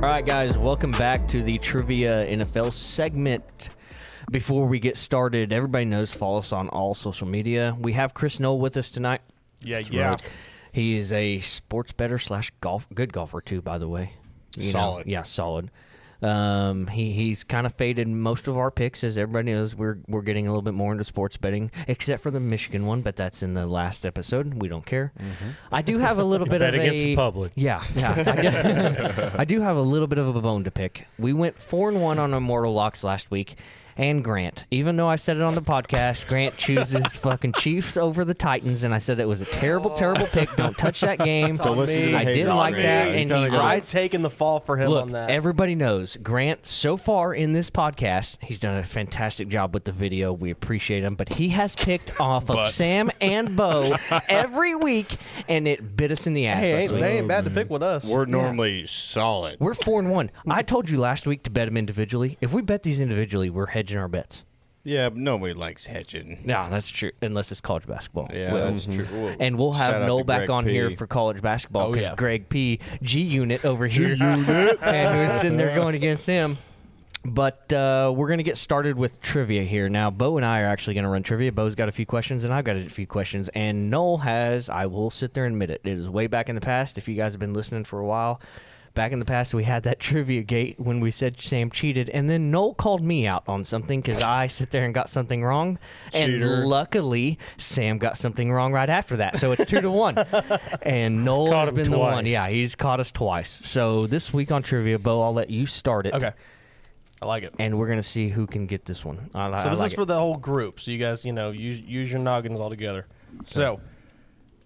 All right, guys, welcome back to the Trivia NFL segment. Before we get started, everybody knows, follow us on all social media. We have Chris Noel with us tonight. Yeah. Right. He is a sports bettor / good golfer, too, by the way. Solid. Yeah, solid. He's kind of faded most of our picks, as everybody knows. We're getting a little bit more into sports betting, except for the Michigan one, but that's in the last episode. We don't care. Mm-hmm. I do have a little bit of against the public. Yeah. I do have a little bit of a bone to pick. We went 4-1 on Immortal Locks last week. And Grant, even though I said it on the podcast, Grant chooses fucking Chiefs over the Titans, and I said it was a terrible pick. Don't touch that game. Don't listen to the I didn't like that, and he I'm rides. taking the fall for him Look, on that. everybody knows Grant, so far in this podcast, he's done a fantastic job with the video. We appreciate him, but he has picked off of Sam and Bo every week, and it bit us in the ass last week. They ain't bad to pick with us. We're normally solid. We're 4-1. I told you last week to bet them individually. If we bet these individually, we're hedging our bets. Yeah, but nobody likes hedging. No, that's true, unless it's college basketball. Yeah, that's true. And we'll have Noel back on here for college basketball because Greg P. G-Unit over here. And who's sitting there going against him. But we're going to get started with trivia here. Now, Bo and I are actually going to run trivia. Bo's got a few questions, and I've got a few questions. And Noel has, I will sit there and admit it, it is way back in the past. If you guys have been listening for a while, back in the past, we had that trivia gate when we said Sam cheated, and then Noel called me out on something because I sit there and got something wrong. Cheater. And luckily, Sam got something wrong right after that. So it's 2-1. And Noel Caught has him been the twice. one. Yeah, he's caught us twice. So this week on trivia, Bo, I'll let you start it. Okay. I like it. And we're going to see who can get this one. So this is for the whole group. So you guys, use your noggins all together. So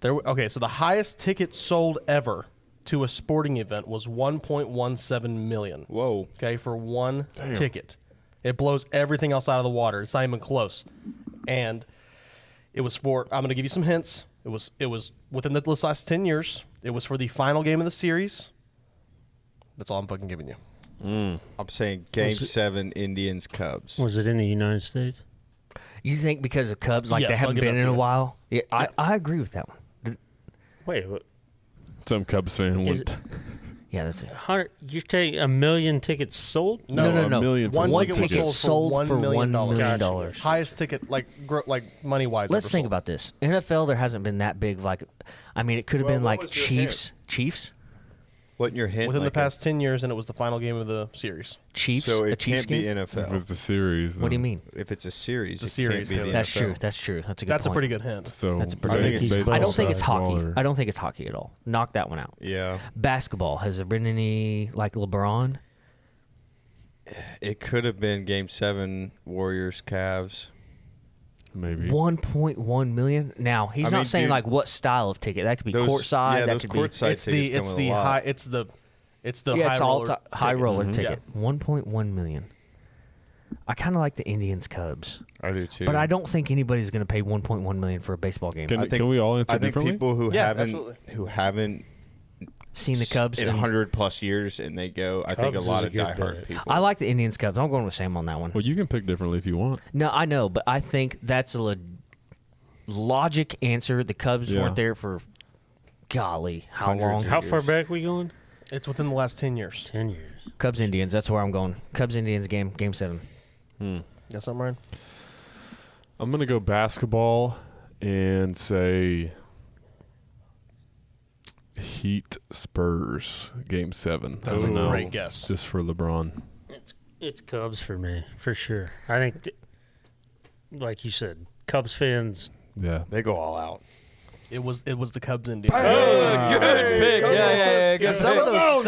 so the highest ticket sold ever to a sporting event was 1.17 million. Whoa. Okay, for one ticket. It blows everything else out of the water. It's not even close. And it was for, I'm going to give you some hints. It was within the last 10 years. It was for the final game of the series. That's all I'm fucking giving you. I'm saying Game 7 Indians Cubs. Was it in the United States? You think because of Cubs, like Yes, they I'll haven't give been that in to a you. while? Yeah, I agree with that one. Wait, what? Some Cubs fan Is went. Yeah, that's it. 100? You're taking 1 million tickets sold? No. A million for One ticket ticket was sold sold for for $1 million. $1 million. Highest ticket, like money-wise. Let's ever think sold. about this. NFL, there hasn't been that big. Like, I mean, it could have been what like was your Chiefs. Chiefs? Wasn't your hint Within the like past 10 years, and it was the final game of the series. Chiefs? So a it Chiefs can't be game? If NFL. it's the series. What do you then- mean? If it's a series, It's a it can't series, be the Taylor. That's NFL. true. That's true. That's a good That's a point. pretty good hint. So That's a pretty I think good. it's I don't think it's baseball hockey. or- I don't think it's hockey at all. Knock that one out. Yeah. Basketball. Has there been any, like LeBron? It could have been Game 7 Warriors Cavs. Maybe. 1.1 million. Now he's I not mean, saying dude, like what style of ticket. That could be Those, courtside. yeah, that those could courtside It's tickets the come it's with the a lot. high it's the it's high all roller high tickets. roller Mhm. ticket. 1.1 million. I kind of like the Indians Cubs, I do too. but I don't think anybody's going to pay 1.1 million for a baseball game. Can, I think- can we all answer I think differently? people who Yeah, haven't absolutely. Seen the Cubs in and- 100+ years and they go, I think a Cubs lot is a of good diehard bet. people. I like the Indians Cubs. I'm going with Sam on that one. Well, you can pick differently if you want. No, I know, but I think that's a logic answer. The Cubs Yeah. weren't there for golly how Hundreds long? of How far years. back we going? It's within the last 10 years. 10 years. Cubs Indians. That's where I'm going. Cubs Indians game 7. Got something, Ryan? I'm going to go basketball and say Heat Spurs Game 7. That's I a don't know, great guess. Just for LeBron. It's Cubs for me, for sure. I think, like you said, Cubs fans. Yeah. They go all out. It was the Cubs Indians. Good pick. Yeah, some of those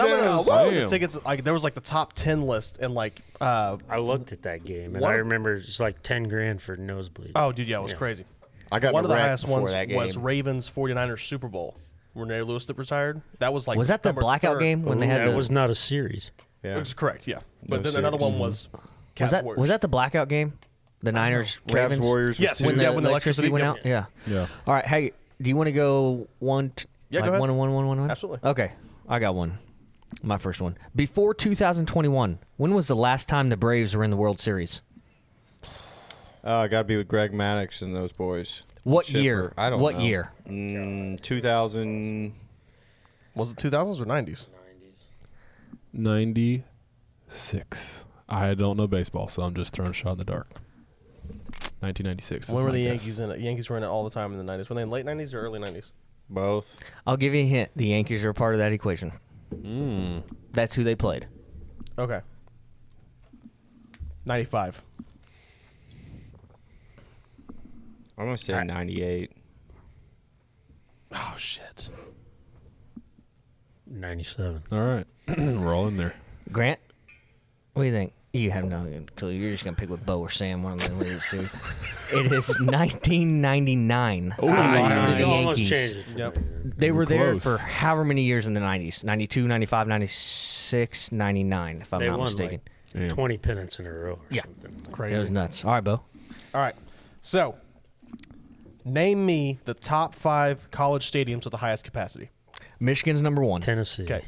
Damn. tickets, like there was like the top 10 list, and like I looked at that game, and One I of the- remember it's like 10 grand for nosebleed. oh dude, yeah, it was Yeah. crazy. I got One in of a the wreck highest before ones that game. was Ravens 49ers Super Bowl when Ray Lewis retired. That was like Was that the number blackout third. game when they had that the was not a series. Yeah. Which is correct, yeah. But No then another series. one was was that Warriors. was that the blackout game? The Niners Cavs Ravens Warriors. was Yes. two. when the Yeah, when the electricity went out. electricity- Yeah. Yeah. All right. Hey, do you want to go one? Yeah, like go ahead. 1 and 1. Absolutely. Okay, I got one. My first one. Before 2021, when was the last time the Braves were in the World Series? Got to be with Greg Maddox and those boys. What Chipper. year? I don't What know. year? 2000. Was it 2000s or 90s? 1996. I don't know baseball, so I'm just throwing a shot in the dark. 1996. When were the Yankees in it? Yankees were in it all the time in the 90s. Were they in late 90s or early 90s? Both. I'll give you a hint. The Yankees are a part of that equation. That's who they played. Okay. 95. I'm going to say 98. Oh, shit. 97. All right. We're all in there. Grant, what do you think? You have no clue. You're just going to pick with Bo or Sam, one of them leaders, too. It is 1999. Oh, Nice. The Almost Yankees. changed it. Yep. They were there Close. for however many years in the 90s. 92, 95, 96, 99, if I'm They not won mistaken. like 20 pennants in a row or Yeah. something. Crazy. It was nuts. All right, Bo. All right. So, name me the top 5 college stadiums with the highest capacity. Michigan's number 1. Tennessee. Okay.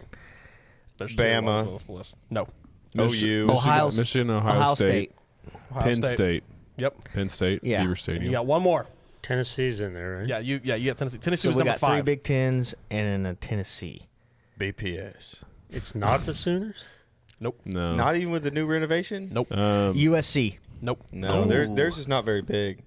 There's Bama. 2 on the list. No. OU. Ohio Michigan, Ohio State, Ohio Penn State. Yep. Penn State, Yeah. Beaver You Stadium. got one more. Tennessee's in there, right? Yeah, you got Tennessee. Tennessee So was we number got 3 5. Big Tens and then a Tennessee. BPS. It's not the Sooners? Nope. No. Not even with the new renovation? Nope. USC. Nope. No, theirs is not very big.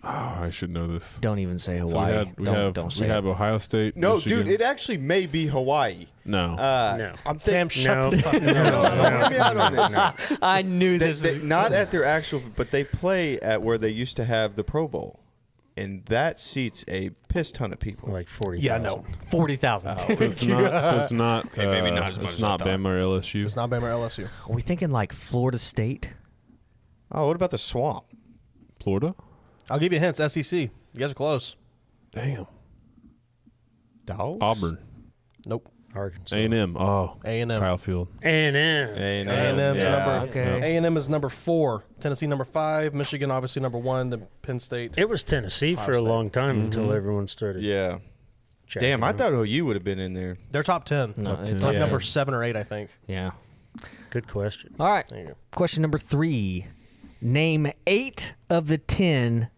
Oh, I should know this. Don't even say So Hawaii. we Don't say have it. Ohio State. No, Michigan. dude, it actually may be Hawaii. No. No. I'm Sam, shut No. the fuck Don't hear me out on this. I knew this was... Not at their actual, but they play at where they used to have the Pro Bowl, and that seats a piss ton of people. Like 40. Yeah, no. 40,000. So it's not. Okay, maybe not as much It's as I not thought. Bama or LSU. It's not Bama or LSU. Are we thinking like Florida State? Oh, what about the Swamp? Florida. I'll give you hints. SEC. You guys are close. Damn. Dogs? Auburn. Nope. Arkansas. A&M. Oh, A&M. Kyle Field. A&M. A&M. A&M's yeah. number. Okay. A&M is number 4. Tennessee number 5. Michigan obviously number 1. Then Penn State. It was Tennessee for a State. long time until everyone started. Yeah. checking Damn, I them. thought OU would have been in there. They're top 10. No, Top it's 10. top Like Yeah. number 7 or 8, I think. Yeah. Good question. All right. There you go. Question number 3. Name 8 of the 10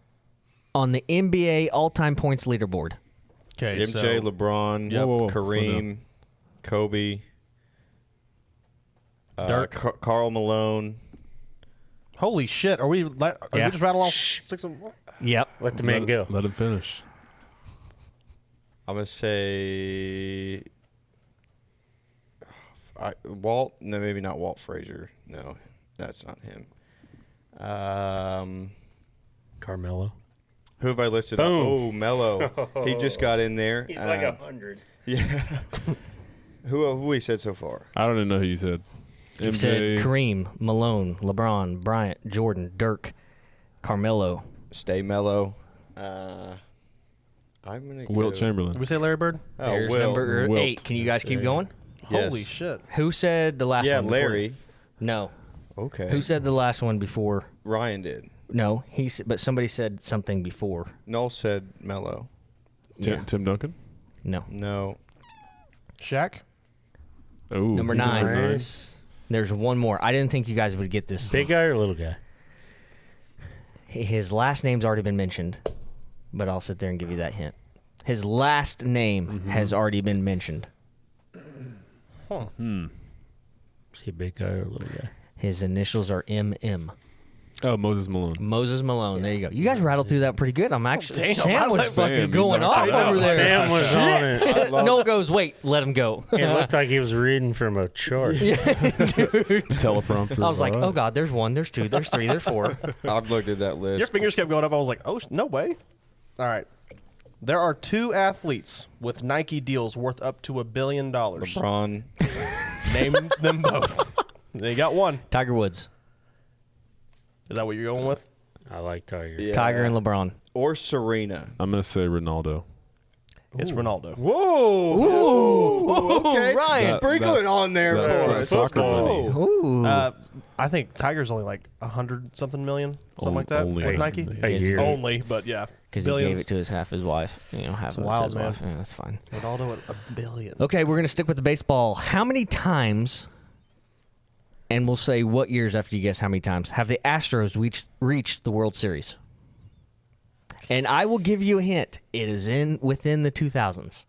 on the NBA all-time points leaderboard. Okay, MJ, so LeBron, Yep. Whoa, slow Kareem, Kobe, Dirk. Karl Malone. holy shit, are we Yeah. just rattle off 6 of them? Yep. Let the man go. Let him finish. I'm going to say Walt. No, maybe not Walt Frazier. No, that's not him. Carmelo. Who have I listed? Boom. Oh, Melo. He just got in there. He's like 100. Yeah. Who we said so far? I don't even know who you said. You said Kareem, Malone, LeBron, Bryant, Jordan, Dirk, Carmelo. Stay mellow. I'm gonna Wilt go- Chamberlain. Did we say Larry Bird? Oh, There's Wilt. number Wilt. 8. Can you guys keep going? Yes. Holy shit. Who said the last Yeah, one? before? Larry. No. Okay. Who said the last one before? Ryan did. No, but somebody said something before. Noel said mellow. Yeah. Tim Duncan. No. No. Shaq? Oh, Number 9. Nice. There's one more. I didn't think you guys would get this. Big guy or little guy? His last name's already been mentioned, but I'll sit there and give you that hint. His last name has already been mentioned. Is he a big guy or a little guy? His initials are MM. Oh, Moses Malone. Moses Malone. There you go. You guys rattled through that pretty good. I'm actually. damn. Sam was Sam, fucking you going knocked off it out. over there. Sam was on it. Noel goes, wait, let him go. It looked like he was reading from a chart. Teleprompter. I was like, all right. oh God, there's 1, there's 2, there's 3, there's 4. I've looked at that list. Your fingers kept going up. I was like, oh, no way. All right. There are 2 athletes with Nike deals worth up to $1 billion. LeBron. Name them both. They got one. Tiger Woods, Is that what you're going with? I like Tiger. Yeah. Tiger and LeBron. Or Serena. I'm gonna say Ronaldo. It's Ronaldo. Whoa! Ooh, Okay. Ryan. Sprinkle it on there that's for us. soccer Let's go. money. Ooh. I think Tiger's only like 100-something million, something like that, Only with a Nike. million. A year. Only, but yeah, Because he billions. gave it to his wife. Half of it wild, to his man. wife. Yeah, that's fine. Ronaldo at $1 billion. Okay, we're going to stick with the baseball. How many times, and we'll say what years after you guess how many times, have the Astros reached the World Series? And I will give you a hint. It is within the 2000s.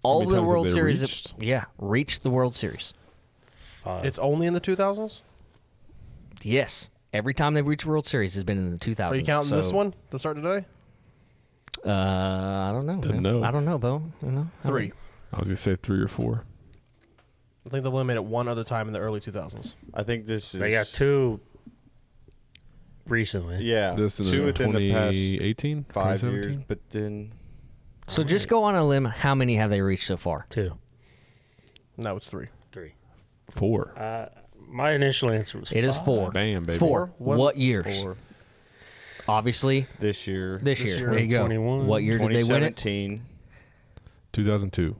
All many the times have World they Series, reached? reached the World Series. 5. It's only in the 2000s? Yes. Every time they've reached World Series has been in the 2000s. Are you counting this one to start today? I don't know. Didn't man. know. I don't know, Bo. You know? 3. I was gonna say 3 or 4. I think they've only made it one other time in the early 2000s. I think this is. They got 2 recently. Yeah, This is 2 within the past 2018, 5 years, 2017? but then So just go on a limb. How many have they reached so far? 2. No, it's 3. 3. 4. My initial answer was It is 5. 4. Bam, baby. It's 4. What years? 4 Obviously, this year. this year. year, There you go. 21. What year did they win it? 2017, 2002.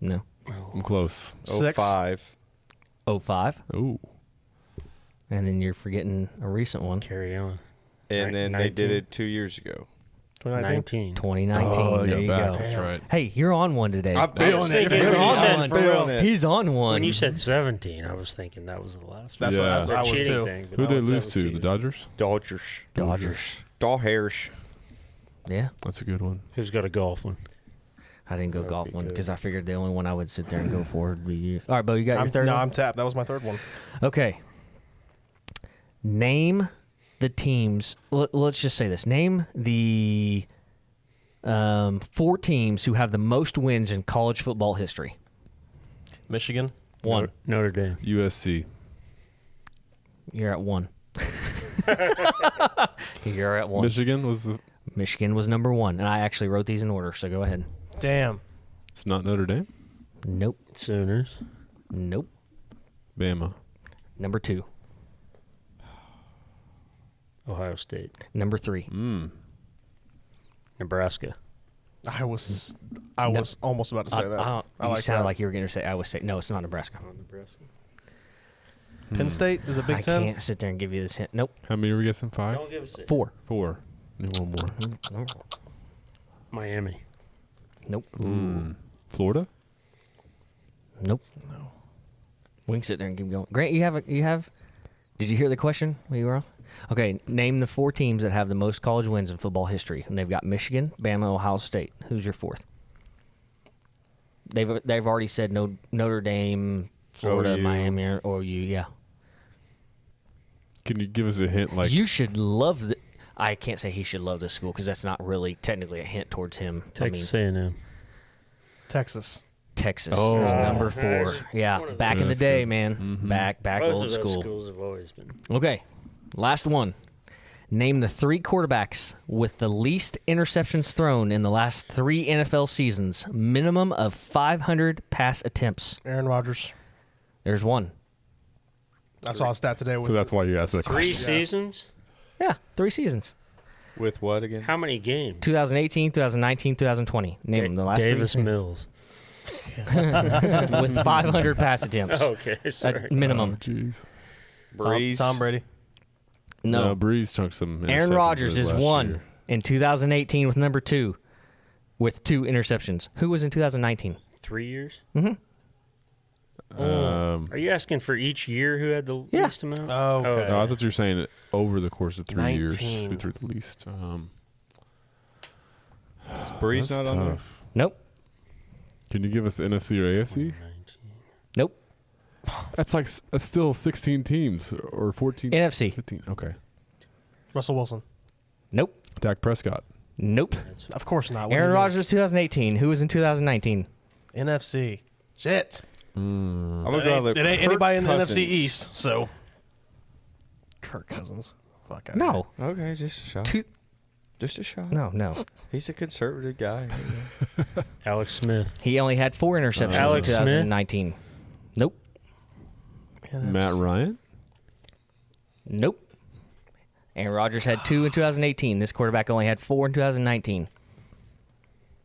No. I'm close. 6. 05. 05. Ooh. And then you're forgetting a recent one. Carry on. And then they did 19. it 2 years ago. 2019. 19. 2019. Oh, there I you got back. go. That's right. Hey, you're on one today. I'm feeling it. thinking You're when you on said- one. feeling it. He's on one. When you said 17, I was thinking that was the last one. That's Yeah. what The I was cheating too. thing, but Who'd I they was lose to? The 17. Dodgers? Dodgers. Dodgers. Dodgers. Yeah. That's a good one. Who's got a golf one? I didn't go That'd golf be one good. because I figured the only one I would sit there and go for would be you. All right, Bo, you got your third No, one? I'm tapped. That was my third one. Okay. Name the teams. Let's just say this. Name the 4 teams who have the most wins in college football history. Michigan. 1. Notre Dame. USC. You're at 1. You're at 1. Michigan was the. Michigan was number 1, and I actually wrote these in order, so go ahead. Damn. It's not Notre Dame. Nope. Sooners. Nope. Bama. Number 2. Ohio State. Number 3. Nebraska. I was almost about to say that. I you like sounded that. like you were going to say Iowa State. No, it's not Nebraska. Nebraska. Penn State is a Big I Ten. can't sit there and give you this hint. Nope. How many are we guessing? 5? Don't give us 4. 4. Need one more. Miami. Nope. Florida? Nope. No. We can sit there and keep going. Grant, you have. Did you hear the question when you were off? Okay, name the 4 teams that have the most college wins in football history, and they've got Michigan, Bama, Ohio State. Who's your 4th? They've already said no, Notre Dame, Florida, OU. Miami, or OU. Yeah. Can you give us a hint? Like You should love the. I can't say he should love this school because that's not really technically a hint towards him. Texas A&M. Texas. Texas Oh. is number 4. There's Yeah, one of back those. in the That's day, good. man. Back Both old of those school. schools have always been. Okay, last one. Name the 3 quarterbacks with the least interceptions thrown in the last 3 NFL seasons. Minimum of 500 pass attempts. Aaron Rodgers. There's 1. I saw a stat today. With so that's why you asked that 3 question. seasons? Yeah, 3 seasons. With what again? How many games? 2018, 2019, 2020. Name them the last Davis 3 Mills. with 500 pass attempts. Okay, sorry. At minimum. Oh, jeez. Breeze. Tom Brady. No. Breeze chunked some. Aaron interceptions Rodgers this is last 1 year. in 2018 with number 2 with 2 interceptions. Who was in 2019? 3 years? Um, Are you asking for each year who had the Yeah. least amount? Oh, okay. no, I thought you were saying it over the course of 3 years. 19. Who threw the least? Is Breeze That's not on there? tough. Nope. Can you give us the NFC or AFC? 19. Nope. That's still 16 teams or 14. NFC. 15. Okay. Russell Wilson. Nope. Dak Prescott. Nope. Of course not. What do Aaron you mean? Rodgers 2018. Who was in 2019? NFC. Shit. I'm gonna go with It ain't Kirk anybody in the Cousins. NFC East, so. Kirk Cousins. Fuck outta No. Okay, just a shot. Two- Just a shot. No. He's a conservative guy. Alex Smith. He only had 4 interceptions Alex in Smith? 2019. Nope. here. Matt Ryan. Nope. Aaron Rodgers had 2 in 2018. This quarterback only had 4 in 2019.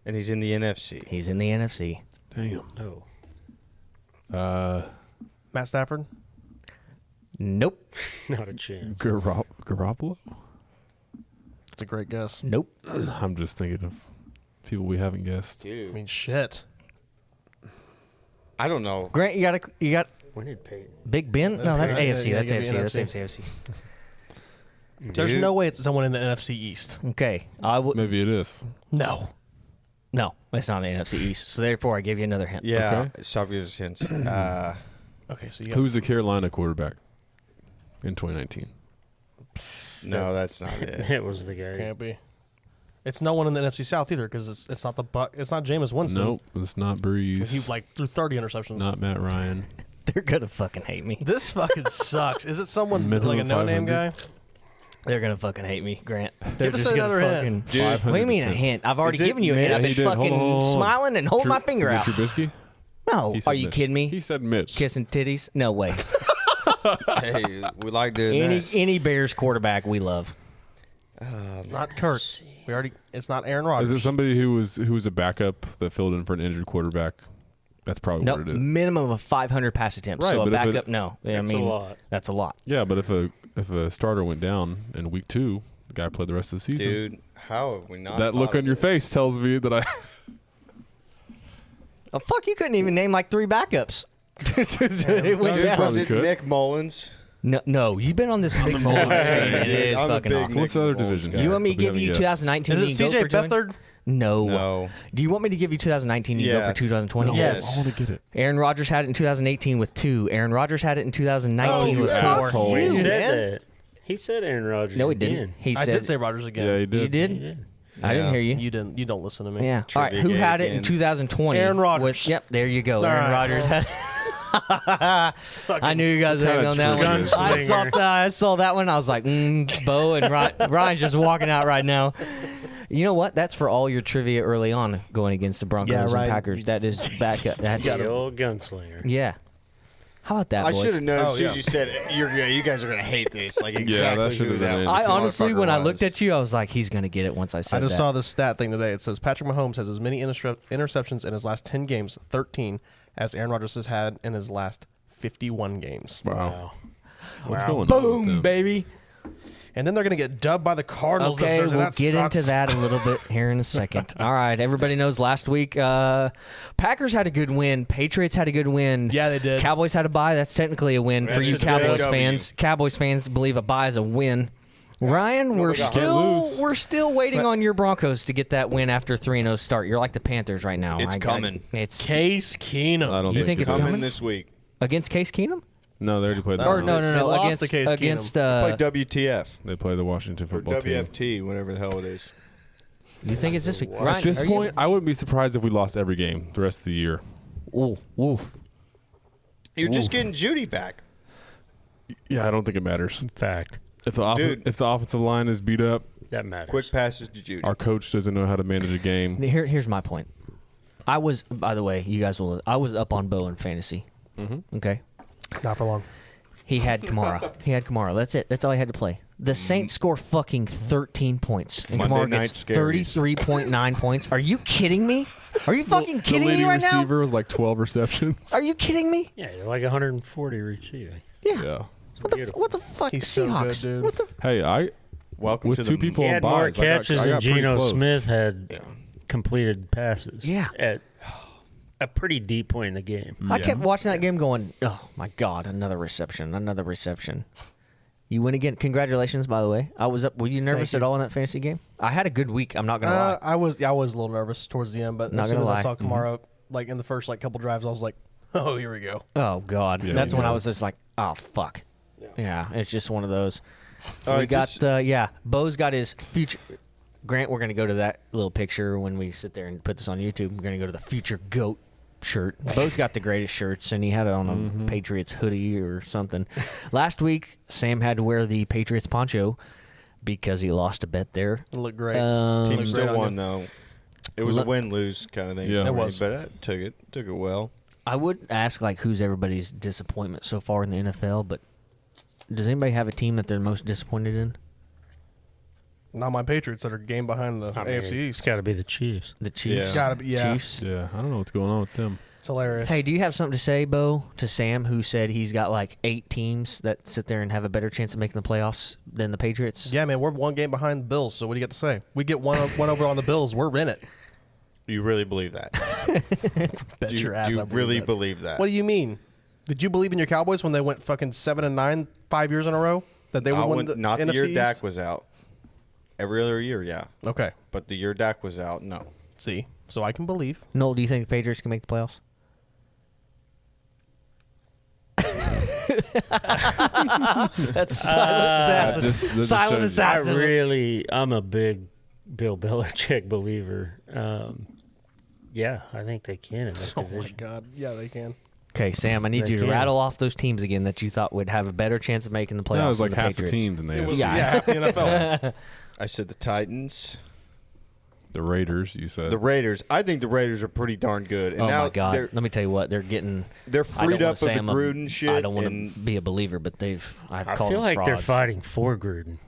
And he's in the NFC. He's in the NFC. Damn. Oh. Matt Stafford. Nope. Not a chance. Garoppolo. That's a great guess. Nope. I'm just thinking of people we haven't guessed. I Dude. mean, shit. I don't know. Grant, you got When did Peyton? Big Ben? No, That's that's it. AFC. Yeah, That's give me AFC. That's NFC. AFC. There's Dude. no way it's someone in the NFC East. Okay. I would. Maybe it is. No. No, it's not the NFC East. So therefore, I give you another hint. Yeah. Okay. Stop giving us hints. Okay, so Who's the Carolina quarterback in 2019? No, that's not it. It was the guy. Can't be. It's no one in the NFC South either because it's not the Buck. It's not Jameis Winston. Nope, it's not Breeze. He threw 30 interceptions. Not Matt Ryan. They're gonna fucking hate me. This fucking sucks. Is it someone Minimum like a no-name 500. guy? They're gonna fucking hate me, Grant. They're Give us just gonna another hint. fucking- Dude, What do you mean a 500 hint? I've already Is it given you a hint. Mitch? I've Yeah, been he did. Hold fucking on, hold on. smiling and holding my finger Is out. it Trubisky? No, He said are you Mitch. kidding me? He said Mitch. Kissing titties? No way. Hey, we like doing that. any Bears quarterback we love. Not Kirk. It's not Aaron Rodgers. Is it somebody who was a backup that filled in for an injured quarterback? That's probably No, what it is. minimum of 500 pass attempts. Right, so a but if it- backup, no. I That's a mean, lot. that's a lot. Yeah, but if a starter went down in week 2, the guy played the rest of the season. Dude, how have we not? That look thought on of your this? face tells me that I. Oh, fuck, you couldn't even name like 3 backups. It went Dude, down. was it Could. Nick Mullins? No, you've been on this big Mullins train. It is I'm a fucking big awesome. What's the other Mullins division? guy. You want me to I'll be give having you a guess. 2019 Is it and go CJ for joint? Beathard? No. No. Do you want me to give you 2019 and go Yeah. for 2020? Yes. I want to get it. Aaron Rodgers had it in 2018 with 2. Aaron Rodgers had it in 2019 Oh, with you 4. asshole. He You, said man. that. He said Aaron Rodgers. No, he didn't. again. He I said did say Rodgers again. Yeah, he did. you did. He did. I didn't Yeah. hear you. You didn't. You don't listen to me. Yeah. All right. Trivia Who game had it in again. 2020? Aaron Rodgers. With, yep. There you go. All Aaron right. Rodgers had. I knew you guys were What hanging kind on of that one. trivia? I saw that one. I was like, Bo and Ryan's just walking out right now. You know what? That's for all your trivia early on going against the Broncos Yeah, and Ryan, Packers. That is back up. That's, The old gunslinger. yeah. How about that, I boys? should have known Oh, as soon yeah. as you said you guys are gonna hate this. Like exactly that should who have that been it. I honestly, motherfucker when I was. looked at you, I was like, he's going to get it once I said I just that. saw this stat thing today. It says Patrick Mahomes has as many interceptions in his last 10 games, 13, as Aaron Rodgers has had in his last 51 games. Wow. What's Wow. going on? with Boom, them? baby. And then they're going to get dubbed by the Cardinals. this Okay, Thursday. we'll That get sucks. into that a little bit here in a second. All right, everybody knows last week Packers had a good win. Patriots had a good win. Yeah, they did. Cowboys had a bye. That's technically a win for you That's a Cowboys big W. fans. Cowboys fans believe a bye is a win. Ryan, we're got still waiting on your Broncos to get that win after 3-0 start. You're like the Panthers right now. It's coming. It's Case Keenum. I don't You think think it's coming coming? this week. against Case Keenum. No, they already played the Or Browns. no, They lost against to Case Keenum. against. Play WTF They play the Washington or football team. WFT, whatever the hell it is. You think it's this week? Ryan, At this are point, I wouldn't be surprised if we lost every game the rest of the year. you, ooh, You're just getting Judy back. Yeah, I don't think it matters. Fact. If the Dude. if the offensive line is beat up, That matters. Quick passes to Judy. our coach doesn't know how to manage a game. Here's my point. I was, by the way, you guys will. I was up on Bo in fantasy. Mm-hmm. Okay. Not for long. He had Kamara. That's it. That's all he had to play. The Saints score fucking 13 points. And Monday Kamara night gets scaries. 33.9 points. Are you kidding me? Are you fucking The kidding me leading right now? receiver with like 12 receptions. Are you kidding me? Yeah, you're like 140 receiving. Yeah. Yeah. What the fuck? He's so Seahawks. good, dude. What the? Hey, I Welcome with to two the people He on had more buys, I got catches pretty than Geno close. Smith had completed passes. Yeah. At a pretty deep point in the game. I kept watching that game going, oh my God, another reception. You win again. Congratulations, by the way. I was up. Were you nervous Thank at you. all in that fantasy game? I had a good week. I'm not gonna lie. I was a little nervous towards the end, but Not as soon gonna as I lie. saw Kamara like in the first like couple drives, I was like, oh, here we go. Oh God, Yeah, that's when yeah. I was just like, oh fuck. Yeah, it's just one of those. All We right, got just- Bo's got his future. Grant, we're gonna go to that little picture when we sit there and put this on YouTube. We're gonna go to the future goat shirt. Bo's got the greatest shirts, and he had it on a Patriots hoodie or something. Last week, Sam had to wear the Patriots poncho because he lost a bet there. It looked great. Team Looked great still on won you. though. It was a Look- win-lose kind of thing. Yeah. for It me, was. but I took it well. I would ask like who's everybody's disappointment so far in the NFL, but does anybody have a team that they're most disappointed in? Not my Patriots that are game behind the I mean, AFC It's East. got to be the Chiefs. The Chiefs. Yeah. Gotta be, yeah. Chiefs. Yeah, I don't know what's going on with them. It's hilarious. Hey, do you have something to say, Bo, to Sam, who said he's got like 8 teams that sit there and have a better chance of making the playoffs than the Patriots? Yeah, man, we're one game behind the Bills. So what do you got to say? We get one over on the Bills. We're in it. You really believe that? Bet do you, your ass. do you I believe really that. believe that? What do you mean? Did you believe in your Cowboys when they went fucking 7-9 5 years in a row? That they would win the not the NFC year East? Dak was out. Every other year, yeah. Okay. But the year Dak was out, no. See, so I can believe. Noel, do you think the Patriots can make the playoffs? That's silent assassin. Silent assassin. I'm a big Bill Belichick believer. Yeah, I think they can in this division. Oh, my God. Yeah, they can. Okay, Sam, I need you to rattle off those teams again that you thought would have a better chance of making the playoffs. No, it was like than the half Patriots. the teams in the AFC. Yeah, half the NFL. I said the Titans. The Raiders, you said. The Raiders. I think the Raiders are pretty darn good. And Oh, now my God. Let me tell you what. They're freed up of the Gruden shit. I don't want to be a believer, but I feel like they're fighting for Gruden.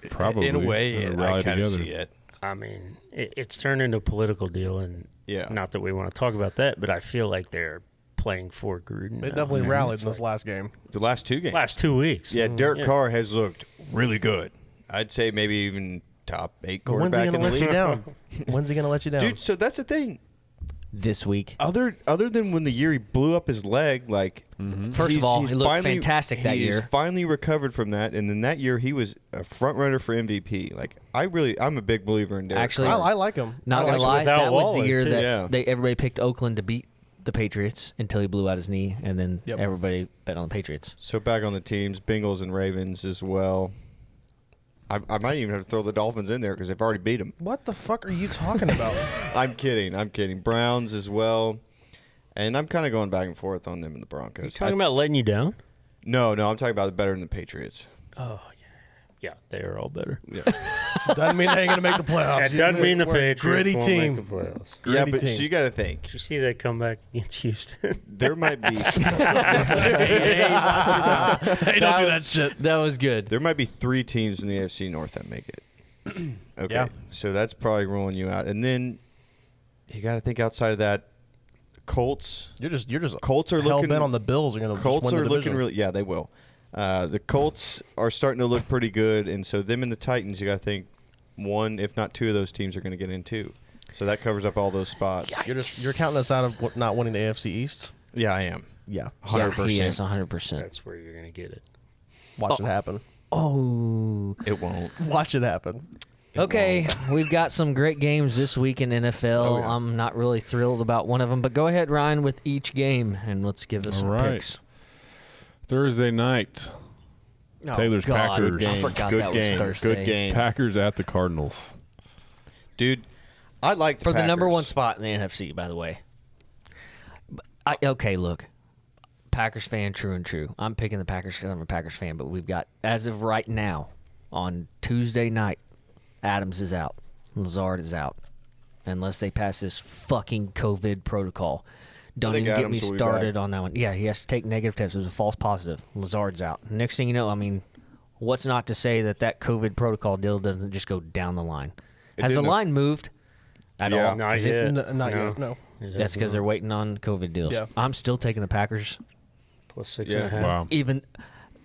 Probably. In a way, I kind of see it. I mean, it's turned into a political deal, and not that we want to talk about that, but I feel like they're playing for Gruden. They definitely rallied in this last game. The last 2 games. Last 2 weeks. Yeah, Derek Carr has looked really good. I'd say maybe even top 8 quarterback in the league. When's he going to let you down? When's he going to let you down? Dude, so that's the thing. This week. Other than when the year he blew up his leg, like First of all, he looked fantastic that year. He's finally recovered from that, and then that year he was a front runner for MVP. Like I'm a big believer in Derek. Actually, Carr. I like him. Not gonna lie, that was the year too. that everybody picked Oakland to beat the Patriots until he blew out his knee, and then everybody bet on the Patriots. So back on the teams, Bengals and Ravens as well. I might even have to throw the Dolphins in there because they've already beat them. What the fuck are you talking about? I'm kidding. Browns as well. And I'm kind of going back and forth on them and the Broncos. You talking about letting you down? No, I'm talking about better than the Patriots. Oh, yeah, they are all better. Yeah. Doesn't mean they ain't going to make the playoffs. It doesn't mean the We're a Patriots gritty won't team. make the playoffs. Yeah, Gritty but team. so you got to think. Did you see that comeback against Houston? There might be Hey, don't do that shit. That was good. there might be 3 teams in the AFC North that make it. Okay. Yeah. So that's probably ruling you out. And then you got to think outside of that. Colts. You're just Colts are hell looking bent on the Bills are going to Colts win the are looking division. really. Yeah, they will. The Colts are starting to look pretty good, and so them and the Titans, you got to think one, if not 2 of those teams are going to get in too. So that covers up all those spots. You're counting us out of not winning the AFC East. Yeah, I am. Yeah, 100%. He is 100%. That's where you're going to get it. watch it happen. Oh. It won't. Watch it happen. Okay, we've got some great games this week in NFL. Oh, yeah. I'm not really thrilled about one of them, but go ahead, Ryan, with each game, and let's give us some picks. Thursday night. Taylor's Packers. I forgot Good that game. was Thursday. Good game. Packers at the Cardinals. Dude, I like the For the Packers. number 1 spot in the NFC, by the way. Okay, look. Packers fan, true and true. I'm picking the Packers because I'm a Packers fan, but we've got, as of right now, on Tuesday night, Adams is out. Lazard is out. Unless they pass this fucking COVID protocol. Don't even get me started on that one. Yeah, he has to take negative tests. It was a false positive. Lazard's out. Next thing you know, I mean, what's not to say that COVID protocol deal doesn't just go down the line? Has the line moved at all? Not yet. Not yet. No. That's because they're waiting on COVID deals. Yeah. I'm still taking the Packers. Plus 6.5. Yeah. Wow. Even,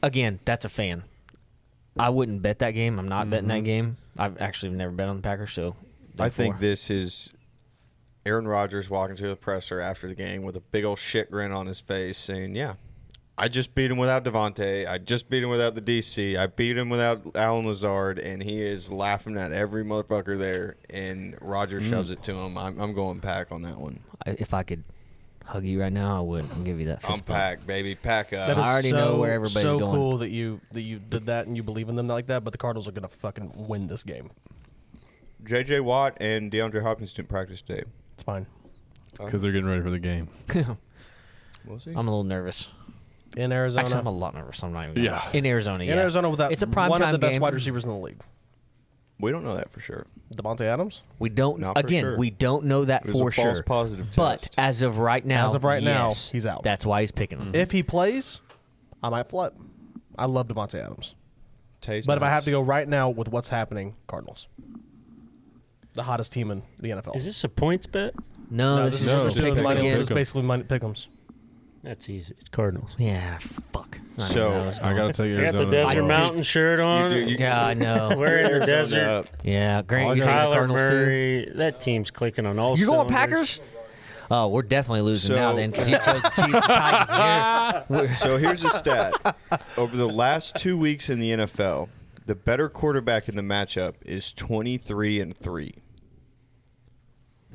again, that's a fan. I wouldn't bet that game. I'm not betting that game. I've actually never bet on the Packers, so I think this is Aaron Rodgers walking to the presser after the game with a big old shit grin on his face saying, yeah, I just beat him without Devontae. I just beat him without the DC. I beat him without Alan Lazard, and he is laughing at every motherfucker there, and Rodgers shoves it to him. I'm going Pack on that one. if I could hug you right now, I would. I'll give you that fist I'm bump. Pack, baby. Pack up. That is I already know where everybody's so going. cool that you did that and you believe in them like that. But the Cardinals are gonna fucking win this game. J.J. Watt and DeAndre Hopkins didn't practice today. It's fine. Because they're getting ready for the game. We'll see. I'm a little nervous. In Arizona, Actually, I'm a lot nervous. I'm not even. Yeah. In Arizona. in Yeah. Arizona without It's a one of primetime the best game. wide receivers in the league, We don't know that for sure. Devontae Adams. We don't. Not for Again, sure. we don't know that It was for a false sure. positive But test. as of right now, Yes, he's out. That's why he's picking him. If he plays, I might flip. I love Devontae Adams, Taste but if I nice. have to go right now with what's happening, Cardinals, the hottest team in the NFL. Is this a points bet? No, this is no, just it's a just pick 'em money, again. it's basically money pick'ems. That's easy. It's Cardinals. Yeah, fuck. I So, know where I was I going. got to take I got Arizona. the Desert as well. Mountain shirt on. Yeah, I know. We're in the Arizona desert. up. Yeah, Grant, you taking the Tyler Cardinals too? Murray. That team's clicking on all You going cylinders. Packers? Oh, we're definitely losing So- now then because you chose the Chiefs and Titans here. So here's a stat. Over the last 2 weeks in the NFL, the better quarterback in the matchup is 23-3.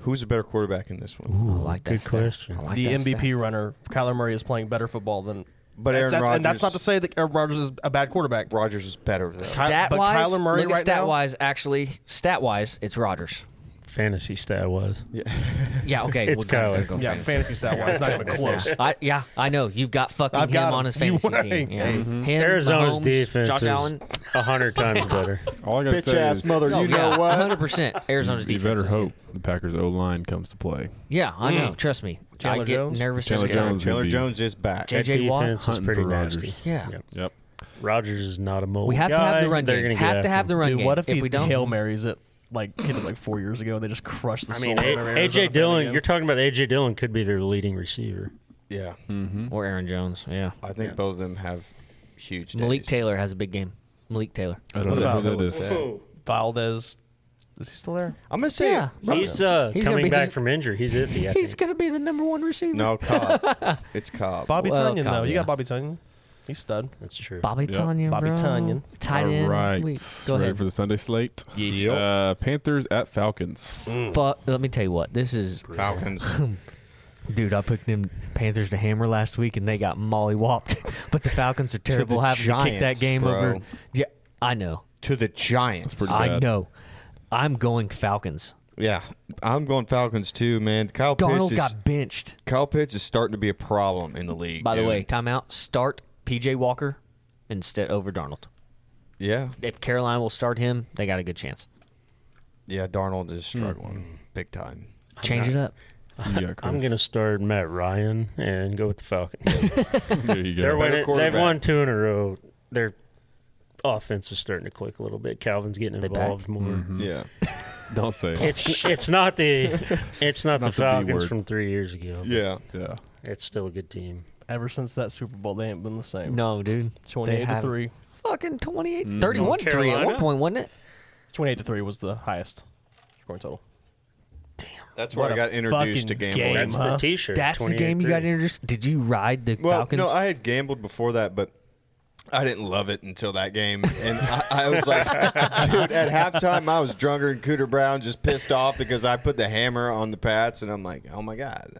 Who's a better quarterback in this one? I like that Good stat. question. I like The that MVP stat. runner, Kyler Murray, is playing better football than But Aaron Rodgers, and that's not to say that Aaron Rodgers is a bad quarterback. Rodgers is better though. Stat-wise, Kyler Murray look at right now? stat-wise, it's Rodgers. Fantasy stat was. Yeah, okay. It's Kyler. Go fantasy stat-wise, not even close. I know. You've got fucking I've got him on him. his fantasy You- team. Yeah. hey. Him, Arizona's Mahomes, defense Josh is Allen. 100 times better. All I gotta Bitch say ass is mother, you know what? 100%. Arizona's you defense. better is hope good. the Packers O-line comes to play. Yeah, I know. Trust me. Chandler I get Jones? nervous. Chandler as hell. Jones. Chandler be- Jones is back. J- J. Watt defense is hunting pretty for nasty. Rodgers. Yeah. Yep. Rodgers is not a mobile We have to guy. have the run They're game. gonna Have get to after have the him. run Dude, game. what if we don't? Hail Marys it like hit it like 4 years ago? They just crushed the I soul mean, of every Arizona AJ fan Dillon. again. You're talking about AJ Dillon could be their leading receiver. Yeah, Or Aaron Jones. Yeah. I think both of them have huge days. Malik Taylor has a big game. Malik Taylor. I don't What know about who that is. Valdez. Is he still there? I'm gonna say Yeah. He's gonna coming be back the- from injury. He's iffy. I He's think. going to be the number one receiver. no Cobb. It's Cobb. Bobby Well, Tunyon, Cobb, though. You yeah. got Bobby Tunyon. He's stud. That's true. Bobby Yep. Tunyon, Bobby bro. Tunyon. Tight All end. right. Go Ready ahead. for the Sunday slate? Yep. Panthers at Falcons. Let me tell you what. This is... Falcons. Dude, I picked them Panthers to hammer last week, and they got mollywopped. But the Falcons are terrible having to kick that Giants, game bro. over. Yeah, I know. To the Giants. pretty I bad. know. I'm going Falcons. Yeah, I'm going Falcons too, man. Darnold got benched. Kyle Pitts is starting to be a problem in the league. By the dude. way, timeout. Start P.J. Walker instead over Darnold. Yeah, If Carolina will start him, they got a good chance. yeah, Darnold is struggling big time. Change it up. You got I'm Chris. going to start Matt Ryan and go with the Falcons. There you They're go. winning. They've quarterback. won 2 in a row. Their offense is starting to click a little bit. Calvin's getting They involved more. Mhm. Yeah, Don't say it. It's not the Not the B Falcons word. from 3 years ago. but yeah. Yeah. It's still a good team. Ever since that Super Bowl, they ain't been the same. No, dude. 28-3. Fucking 28. Mm. 31 to 3 at Carolina? one point, wasn't it? 28-3 was the highest scoring total. That's What where I a got introduced to fucking gambling. game, That's huh? the T-shirt. That's the game you got 28-3. introduced. Did you ride the Well, Falcons? no, I had gambled before that, but I didn't love it until that game. And I was like, dude, at halftime, I was drunker than Cooter Brown, just pissed off because I put the hammer on the Pats, and I'm like, oh my God.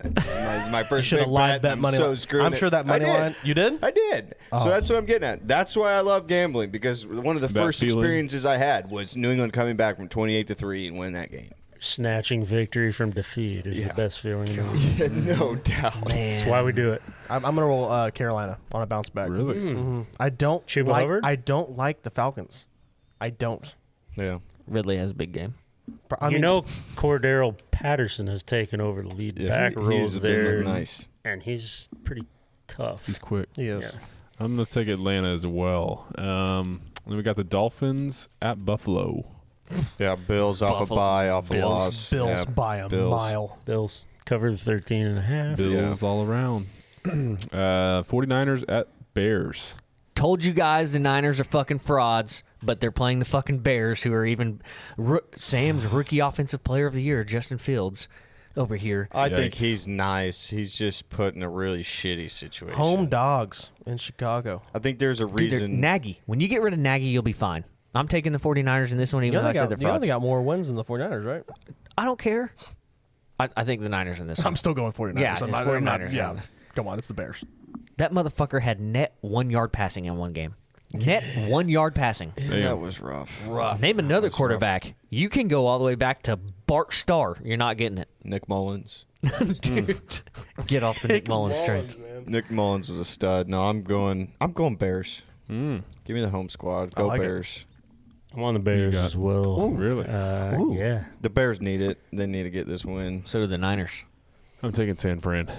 My You first should have big live bet, bet I'm money. so screwed. I'm sure that money I did. line. You did? I did. Oh. So that's what I'm getting at. That's why I love gambling, because one of the That first feeling. experiences I had was New England coming back from 28-3 and winning that game. Snatching victory from defeat is Yeah. the best feeling. in the league. No doubt. That's why we do it. I'm gonna roll Carolina on a bounce back. Really? I don't Chuba like. Hubbard? I don't like the Falcons. I don't. Yeah. Ridley has a big game. I mean, Cordero Patterson has taken over the lead back roles he's been there, looking nice. and he's pretty tough. He's quick. he is. Yeah. I'm going to take Atlanta as well. Then we got the Dolphins at Buffalo. Yeah, Bills off Buffalo. a bye, off a Bills. loss. Bills Yeah, by a Bills. mile. Bills cover the 13.5. Bills all around. 49ers at Bears. Told you guys the Niners are fucking frauds, but they're playing the fucking Bears, who are even Sam's rookie offensive player of the year, Justin Fields, over here. I think Yikes. he's nice. He's just put in a really shitty situation. Home dogs in Chicago. I think there's a Dude, they're reason. Nagy. When you get rid of Nagy, you'll be fine. I'm taking the 49ers in this one, even though I said they're You only frauds. got more wins than the 49ers, right? I don't care. I think the Niners in this one. I'm still going 49ers. Yeah, I'm it's not- 49ers. yeah, come on, it's the Bears. That motherfucker had net 1 yard passing in one game. Net 1 yard passing. that was rough. Name another quarterback. You can go all the way back to Bart Starr. You're not getting it. Nick Mullins. Dude, get off the Nick Mullins train. Nick Mullins was a stud. No, I'm going Bears. Give me the home squad. Go like it. Bears. I'm on the Bears got- as well. Ooh, really? Ooh. Yeah. The Bears need it. They need to get this win. So do the Niners. I'm taking San Fran.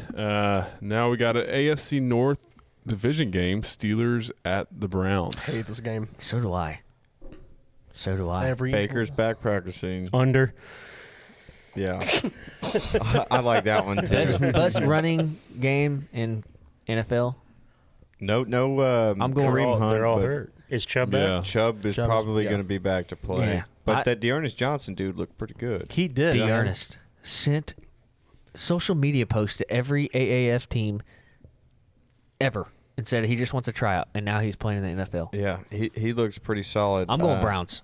Now we got an AFC North division game. Steelers at the Browns. Hate this game. So do I. So do I. Every Baker's back practicing. Under. Yeah. I like that one too. Best running game in NFL. No. I'm going- Kareem Hunt. They're all but hurt. Is Chubb Yeah. back? Chubb is Chubb's- probably yeah. going to be back to play. Yeah. But I- that Dearness Johnson dude looked pretty good. he did. Be man. earnest. Sent social media post to every AAF team ever and said he just wants to try out, and now he's playing in the NFL. Yeah, he looks pretty solid. I'm going Browns.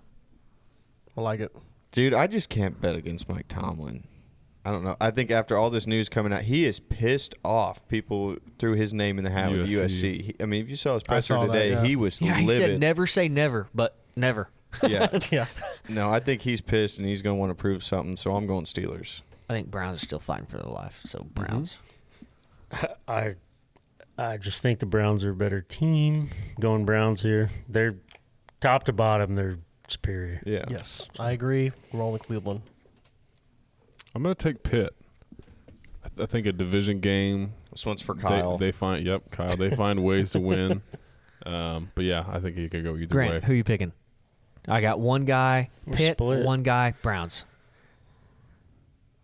I like it. Dude, I just can't bet against Mike Tomlin. I don't know. I think after all this news coming out, he is pissed off. People threw his name in the hat with USC. I mean, if you saw his presser today, he was livid. He said never say never, but never. Yeah. Yeah. No, I think he's pissed and he's going to want to prove something, so I'm going Steelers. I think Browns are still fighting for their life, so Browns. I just think the Browns are a better team. Going Browns here. They're top to bottom, they're superior. Yeah. Yes, I agree. We're rolling Cleveland. I'm going to take Pitt. I think a division game. This one's for Kyle. They find Kyle. They find ways to win. But yeah, I think he could go either Grant, way. who are you picking? I got one guy Pitt, one guy Browns.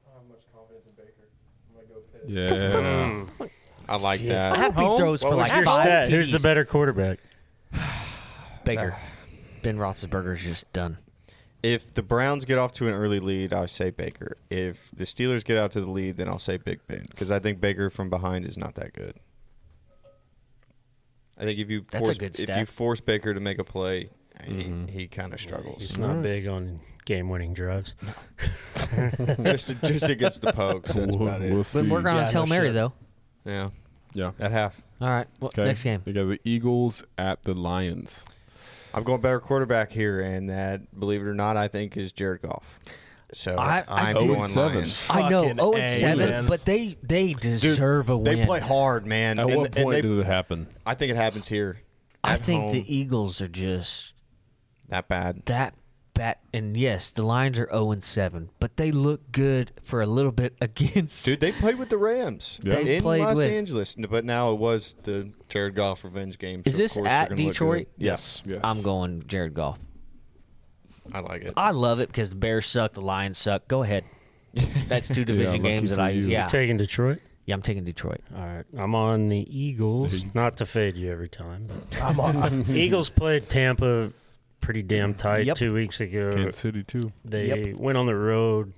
I have much confidence in Baker. I'm gonna go Pitt. Yeah. I like that. I have he throws for like your 5 stat? TDs. Who's the better quarterback? Baker. Ben Roethlisberger's just done. If the Browns get off to an early lead, I say Baker. If the Steelers get out to the lead, then I'll say Big Ben because I think Baker from behind is not that good. I think if you force Baker to make a play, he kind of struggles. He's not big on game-winning drives. No. just against the Pokes. That's about it. We'll see. Been working on his Hail Mary, though. Yeah. Yeah. At half. All right. Well, next game. We got the Eagles at the Lions. I'm going better quarterback here, and that, believe it or not, I think is Jared Goff. So I'm going 0-7. Lions. I know, Fucking 0-7, but they deserve a win. They play hard, man. At what point does it happen? I think it happens here. I At think home. the Eagles are just That bad. that bad. And yes, the Lions are 0-7, but they look good for a little bit against. Dude, they played with the Rams They in played Los with- Angeles, but now it was the Jared Goff revenge game. Is so this of course they're at gonna look Detroit? good. Yes. Yes. I'm going Jared Goff. I like it. I love it because the Bears suck, the Lions suck. Go ahead. That's two division lucky games that for I you. yeah. Taking Detroit? Yeah, I'm taking Detroit. All right. I'm on the Eagles. Not to fade you every time. I'm on. Eagles played Tampa pretty damn tight Yep. 2 weeks ago. Kansas City, too. They went on the road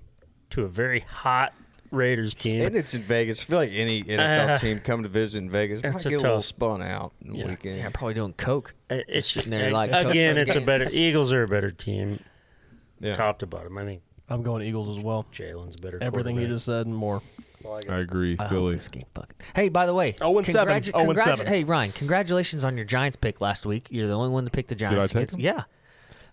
to a very hot Raiders team. And it's in Vegas. I feel like any NFL team coming to visit in Vegas might It's get a a little tough- spun out in the Yeah. weekend. Yeah, probably doing coke. It's Sitting there like again, Coke. it's a better. Eagles are a better team, Yeah. top to bottom. I think I'm going Eagles as well. Jalen's better. Everything he quarterback. just said and more. I agree. I hope Philly. this game fucking. Hey, by the way, 0-7. 0-7. Hey, Ryan, congratulations on your Giants pick last week. You're the only one to pick the Giants. Did I take them? Yeah.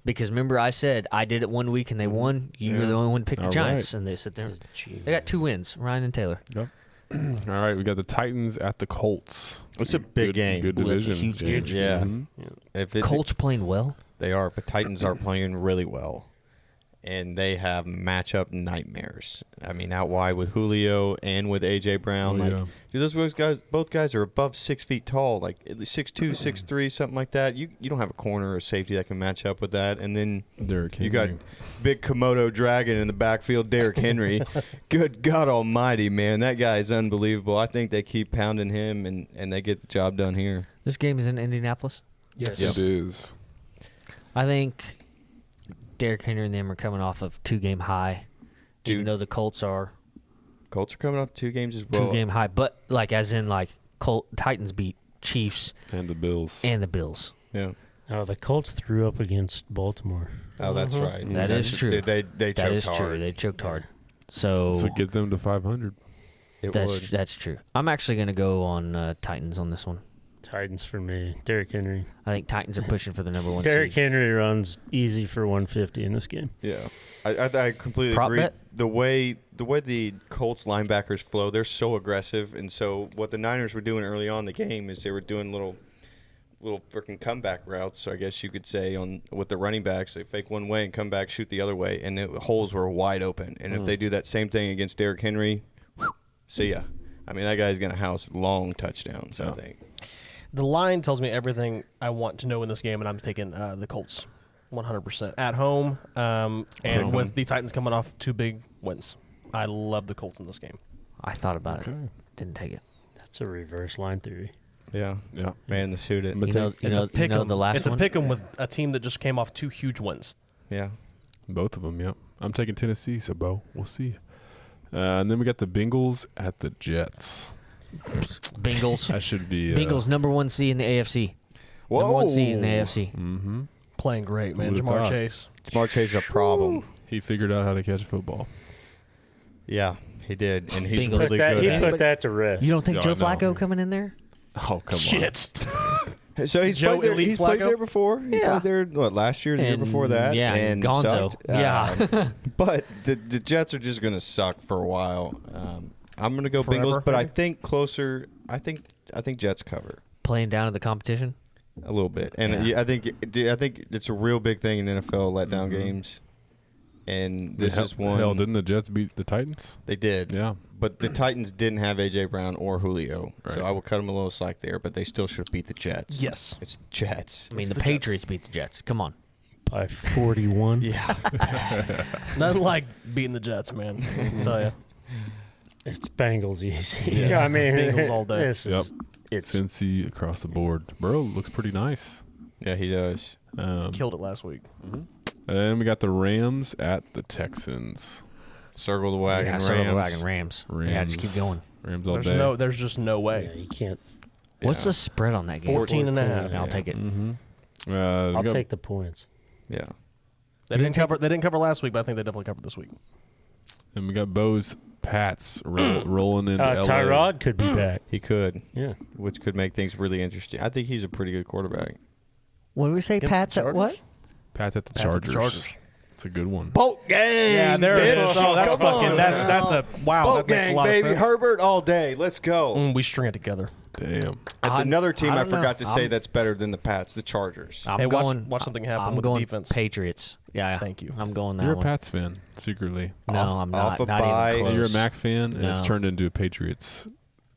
Because remember, I said I did it 1 week and they won. You were the only one to pick the All Giants, right. and they sit there. They got 2 wins, Ryan and Taylor. Yep. All right, we got the Titans at the Colts. It's a big game. Good Well, it's a division. huge game. Yeah. Mhm. If it's Colts playing well. They are, but Titans are playing really well. And they have matchup nightmares. I mean, out wide with Julio and with A.J. Brown. Oh, like, yeah. dude, both guys are above 6 feet tall, like at least 6'2", 6'3", something like that. You don't have a corner or safety that can match up with that. And then Derrick you got Henry. big Komodo dragon in the backfield, Derrick Henry. Good God almighty, man. That guy is unbelievable. I think they keep pounding him, and they get the job done here. This game is in Indianapolis. Yes. It is. I think Derrick Henry and them are coming off of 2-game high, even Dude. though the Colts are Colts are coming off 2 games as well. 2-game high. But like as in like Titans beat Chiefs And the Bills. and the Bills. Yeah. Oh, the Colts threw up against Baltimore. Oh, that's right. That is true. They That choked is hard. true. They choked hard. So, So get them to 500. It would. that's true. I'm actually going to go on Titans on this one. Titans for me. Derrick Henry. I think Titans are pushing for the number 1 Derrick seed. Henry runs easy for 150 in this game. Yeah, I completely Prop agree. bet? The way the Colts linebackers flow, they're so aggressive, and so what the Niners were doing early on in the game is they were doing little freaking comeback routes. So I guess you could say with the running backs, they fake one way and come back, shoot the other way, and the holes were wide open. And if they do that same thing against Derrick Henry, see ya. I mean, that guy's gonna house long touchdowns. I think. The line tells me everything I want to know in this game, and I'm taking the Colts 100% at home. And with the Titans coming off 2 big wins, I love the Colts in this game. I thought about Okay. it. Didn't take it. That's a reverse line theory. Yeah, Yeah. man, let's shoot it. But You know, It's a pick 'em. the last It's a one? pick 'em with a team that just came off 2 huge wins. Yeah. Both of them, yep. I'm taking Tennessee, so, Bo, we'll see. And then we got the Bengals at the Jets. Bengals. That should be Bengals number 1 seed in the AFC. Number 1 seed in the AFC. Mm-hmm. Playing great, man. Would've Jamar thought. Chase. Jamar Chase is a problem. He figured out how to catch a football. Yeah, He did, and he's Bengals. really good He at put that to rest. You don't think No, Joe I know. Flacco coming in there? Oh, come Shit. it. So he's Joe played there, Elite he's played Flacco? there before. He Yeah. played there, what, last year, the year And- before that? yeah, and Gonzo. sucked. Yeah. But the Jets are just going to suck for a while. I'm going to go Forever, Bengals, but I maybe? think closer. I think Jets cover. Playing down to the competition? A little bit, and I think it's a real big thing in NFL letdown games, and this is one. Hell, didn't the Jets beat the Titans? They did, Yeah. but the Titans didn't have AJ Brown or Julio, so Right. I will cut them a little slack there. But they still should have beat the Jets. Yes. It's the Jets. I mean, It's the the Patriots beat the Jets. Come on. By 41. Yeah, Nothing like beating the Jets, man. I'll tell you. It's Bengals easy. Yeah, I it's mean, Bengals all day. this is- Yep. It's Cincy across the board. Bro, looks pretty nice. yeah, he does. Killed it last week. And we got the Rams at the Texans. Circle the wagon. Yeah, Rams. circle the wagon. Rams. Yeah, just keep going. Rams all day. There's just no yeah, way. you can't. What's Yeah. the spread on that game? 14 and a half. I'll take it. Mm-hmm. I'll take the points. Yeah. They didn't cover last week, but I think they definitely covered this week. And we got Bo's Pats rolling into LA. Tyrod could be back. He could, Yeah. which could make things really interesting. I think he's a pretty good quarterback. What did we say? Against Pats the at what? Pats at the Pats at Chargers. the Chargers. It's a good one. Bolt gang. Yeah, there it bitch. is. Oh, that's Come fucking. on That's now. a wow. Bolt That makes gang, a lot baby. of sense. Herbert all day. Let's go. We string it together. Damn. That's another team I don't know. forgot to say I'm- that's better than the Pats, the Chargers. I'm Hey, going. watch something happen I'm with the going defense. Patriots. Yeah. Thank you. I'm going that You're a one. Pats fan, secretly. No, Off- I'm off not. a Not bye. even close. You're a Mac fan, and it's No. turned into a Patriots.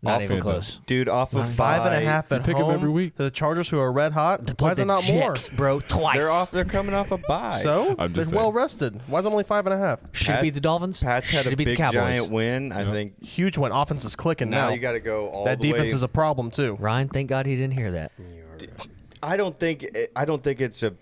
Not off even of close. Dude, off of 5.5 at pick 'em home. every week. The Chargers, who are red hot. They Why played is it the not more? Jets, bro, twice. They're coming off a bye. So I'm they're just well saying. rested. Why is it only 5.5? Should Pat- beat the Dolphins. Pats had Should a beat the big Cowboys. giant win. I Yep. think Huge one. Offense is clicking now now. you got to go all That the defense way. is a problem too. Ryan, thank God he didn't hear that. I don't think it's a.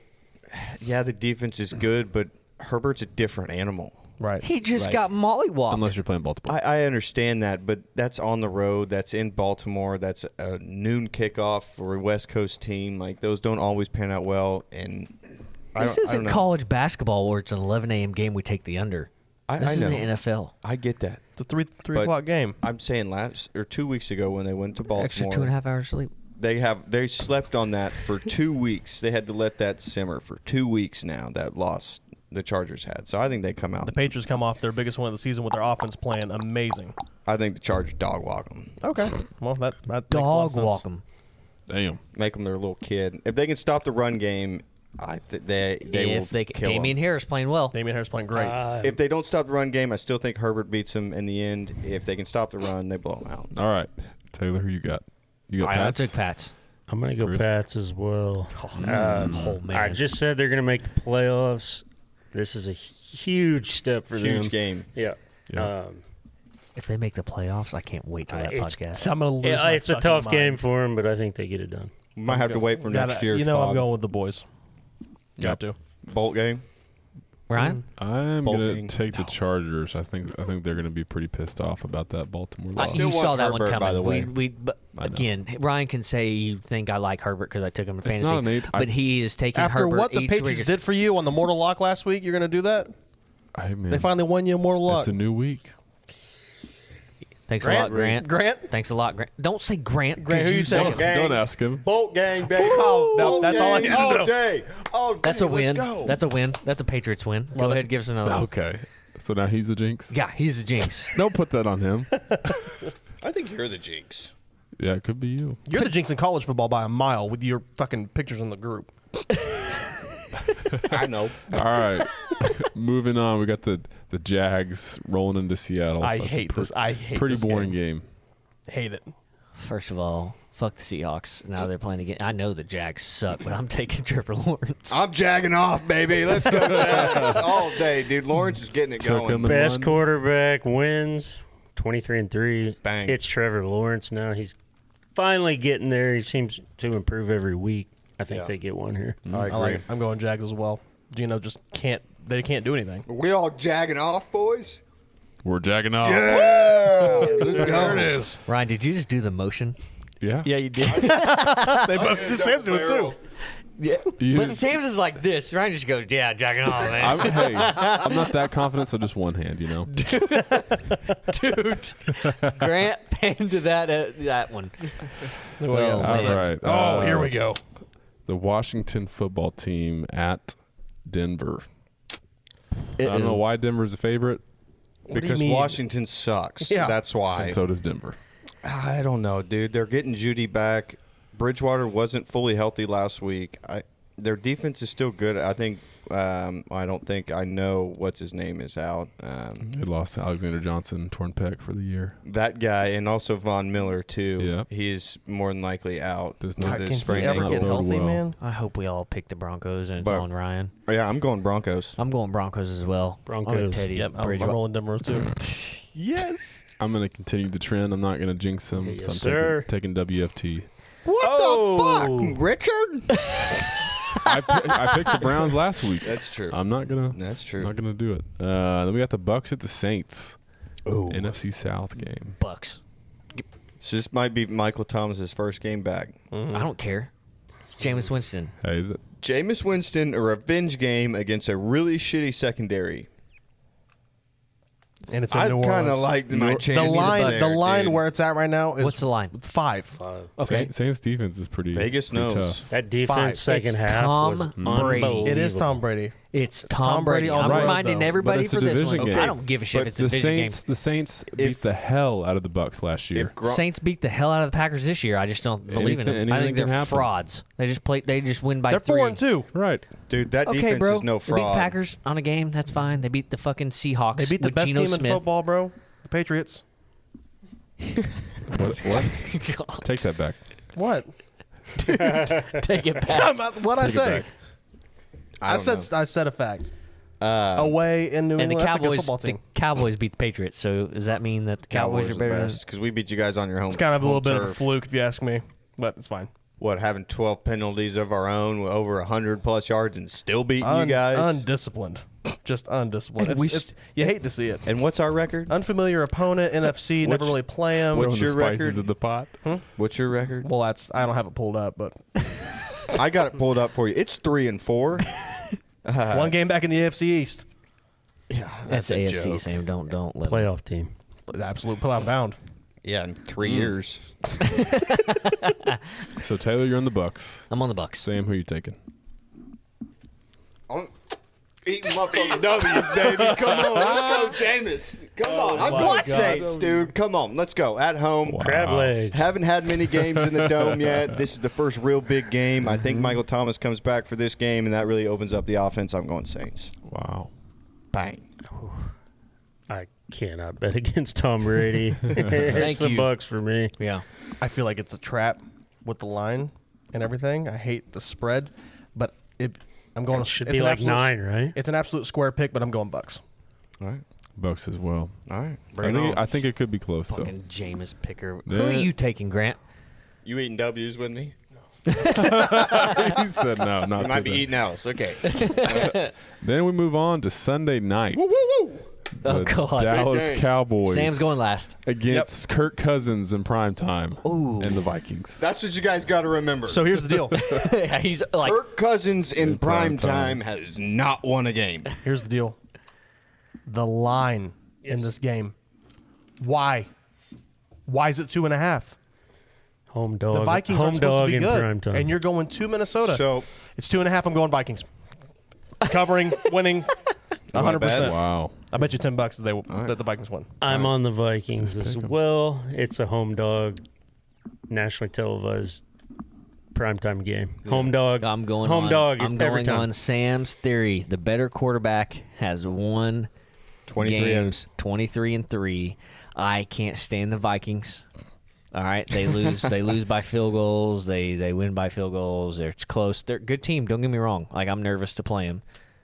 Yeah, the defense is good, but Herbert's a different animal. Right. He just Right. got mollywopped. Unless you're playing Baltimore. I understand that, but that's on the road. That's in Baltimore. That's a noon kickoff for a West Coast team. Like those don't always pan out well. And This I isn't don't know. college basketball where it's an 11 a.m. game. We take the under. This I is know. the NFL. I get that. It's a three But o'clock game. I'm saying last or 2 weeks ago when they went to Baltimore, Extra 2.5 hours sleep. they slept on that for 2 weeks. They had to let that simmer for 2 weeks now. That loss the Chargers had. So I think they come out. The Patriots come off their biggest win of the season with their offense playing amazing. I think the Chargers dog walk them. Okay. Well, that makes a lot of Dog sense. walk them. Damn. Make them their little kid. If they can stop the run game, they will If they kill 'em. Damian Harris playing well. Damian Harris playing great. If they don't stop the run game, I still think Herbert beats them in the end. If they can stop the run, they blow them out. All right. Taylor, who you got? You got I Pats? took Pats. I'm going to go Bruce? Pats as well. Oh, man. I just said they're going to make the playoffs. This is a huge step for them. Huge game. Yeah. Yeah. If they make the playoffs, I can't wait till that It's- podcast. I'm gonna lose. Yeah, my it's a fucking tough mind. game for them, but I think they get it done. We might have to wait for next year's You know, I'm pod. going with the boys. Got to. Bolt game. Ryan? I'm Bolting. gonna take the Chargers. I think they're gonna be pretty pissed off about that Baltimore loss. still You want saw that one Herbert, coming. by the way. But I know. again, Ryan can say you think I like Herbert because I took him in It's fantasy. not an eight. But he is taking After Herbert what the each Patriots week. did for you on the Mortal Lock last week, you're going to do that? Hey, man, They finally won you a Mortal Lock. it's a new week. Thanks a lot, Grant. Grant? Thanks a lot, Grant. Don't say Grant. Grant, 'cause who you suck. taking? Gang. Don't ask him. Bolt gang, baby. no, Bolt that's all I gang need to know. all day. All day. That's a win. Let's go. That's a win. That's a Patriots win. Go Love it. ahead, give us another one. Okay. So now he's the jinx. Yeah, he's the jinx. Don't put that on him. I think you're the jinx. Yeah, it could be you. You're the jinx in college football by a mile with your fucking pictures in the group. I know. All right. Moving on, we got the Jags rolling into Seattle. I That's hate a this. I hate pretty this boring game. Hate it. First of all, fuck the Seahawks. Now they're playing again. I know the Jags suck, but I'm taking Trevor Lawrence. I'm jagging off, baby. Let's go Jags all day, dude. Lawrence is getting it Took going. him in Best one. quarterback wins, 23-3. Bang. It's Trevor Lawrence now. He's finally getting there. He seems to improve every week. I think Yeah. they get one here. I I agree. like it. I'm going Jags as well. Gino just can't. They can't do anything. We all jagging off, boys? We're jagging off. Yeah. Let's go. There it is. Ryan, did you just do the motion? Yeah. Yeah, you did. They both. Sam's doing it too. Yeah. But Sam's is like this. Ryan just goes, yeah, jacking off, man. I'm not that confident, so just one hand, Dude. Grant panned to that one. All right. Here we go. The Washington football team at Denver. I don't know why Denver's a favorite. Because Washington sucks. Yeah. That's why. And so does Denver. I don't know, dude. They're getting Judy back. Bridgewater wasn't fully healthy last week. Their defense is still good. I think I don't think I know what's his name is out. They lost to Alexander Johnson, torn pec for the year. That guy, and also Von Miller too. Yeah, he's more than likely out. Can he ever get healthy, man? I hope we all pick the Broncos and it's on Ryan. Yeah, I'm going Broncos. I'm going Broncos as well. Broncos. Teddy. Yep, I'm rolling Denver too. Yes. I'm going to continue the trend. I'm not going to jinx them. Yes, so I'm sir. taking WFT. What the fuck, Richard? I picked the Browns last week. That's true. I'm not gonna. That's true. Not gonna do it. Then we got the Bucks at the Saints. Oh, NFC South game. Bucks. So this might be Michael Thomas's first game back. I don't care. Jameis Winston. Hey, is it? Jameis Winston, a revenge game against a really shitty secondary. And it's in I New Orleans. kind of like my chances. The line where it's at right now is What's the line? 5. Okay. Saints defense is pretty. Vegas pretty knows. tough. That defense It's second half Tom was Brady. unbelievable. It is Tom Brady. It's Tom Brady. on I'm the road, reminding though. everybody But it's a for this one. division game. I don't give a shit But if it's a division game. The Saints beat the hell out of the Bucks last year. Saints beat the hell out of the Packers this year. I just don't believe in them. I anything think they're can happen. frauds. They just win by They're 3. 4-2. Right. Dude, that Okay, defense bro. is no They beat fraud. the Packers on a game. That's fine. They beat the fucking Seahawks. They beat the with best Geno team in Smith. football, bro. The Patriots. What? God. Take that back. What? Take it back. What'd I Take it say? back. I said a fact. Away in New And England, the that's a good Cowboys, football the team. Cowboys beat the Patriots. So does that mean that the Cowboys are better? because we beat you guys on your home. It's kind of a little bit of a turf. fluke, if you ask me, but it's fine. What, having 12 penalties of our own with over 100+ yards and still beating you guys? Undisciplined. Just undisciplined. You hate to see it. And what's our record? Unfamiliar opponent, NFC, never really play them. What's Throwing your the spices record? in the pot. What's your record? Well, I don't have it pulled up, but I got it pulled up for you. It's 3-4. one game back in the AFC East. Yeah, That's a AFC, joke. Sam. Don't let Playoff team. The absolute pull-out bound. Yeah, in 3 years. So Taylor, you're on the Bucks. I'm on the Bucks. Sam, who are you taking? I'm eating my fucking W's, baby. Come on, let's go, Jameis. Come on. I'm my going God. Saints, dude. Come on, let's go. At home. Crab legs. Haven't had many games in the Dome yet. This is the first real big game. I think Michael Thomas comes back for this game, and that really opens up the offense. I'm going Saints. Wow. Bang. I cannot bet against Tom Brady. It's the you. Bucks for me. Yeah. I feel like it's a trap with the line and everything. I hate the spread, but I'm going. It should it's be an like absolute- 9, right? It's an absolute square pick, but I'm going Bucks. All right. Bucks as well. All right. I Bring it think, on. I think it could be close, though. Fucking Jameis picker. Yeah. Who are you taking, Grant? You eating W's with me? He said no, not You might be today. eating L's. Okay. Then we move on to Sunday night. Woo, woo, woo. Oh, The God. Dallas Big game. Cowboys. Sam's going last. against Kirk Cousins in prime time. Ooh. And the Vikings. That's what you guys got to remember. So here's the deal. He's like, Kirk Cousins in prime prime time. time has not won a game. Here's the deal. The line in this game. Why? Why is it 2.5? Home dog. The Vikings home aren't supposed dog to be in good, prime time. and you're going to Minnesota. So It's 2.5. I'm going Vikings. Covering, winning, 100%. Wow. I bet you $10 that the Vikings win. I'm on the Vikings Just as pick 'em. well. It's a home dog, nationally televised primetime game. Home dog. I'm going home on, dog I'm every going time. on Sam's theory. The better quarterback has won 23 games, 23-3. I can't stand the Vikings. All right, they lose. They lose by field goals. They win by field goals. It's close. They're a good team. Don't get me wrong. Like, I'm nervous to play them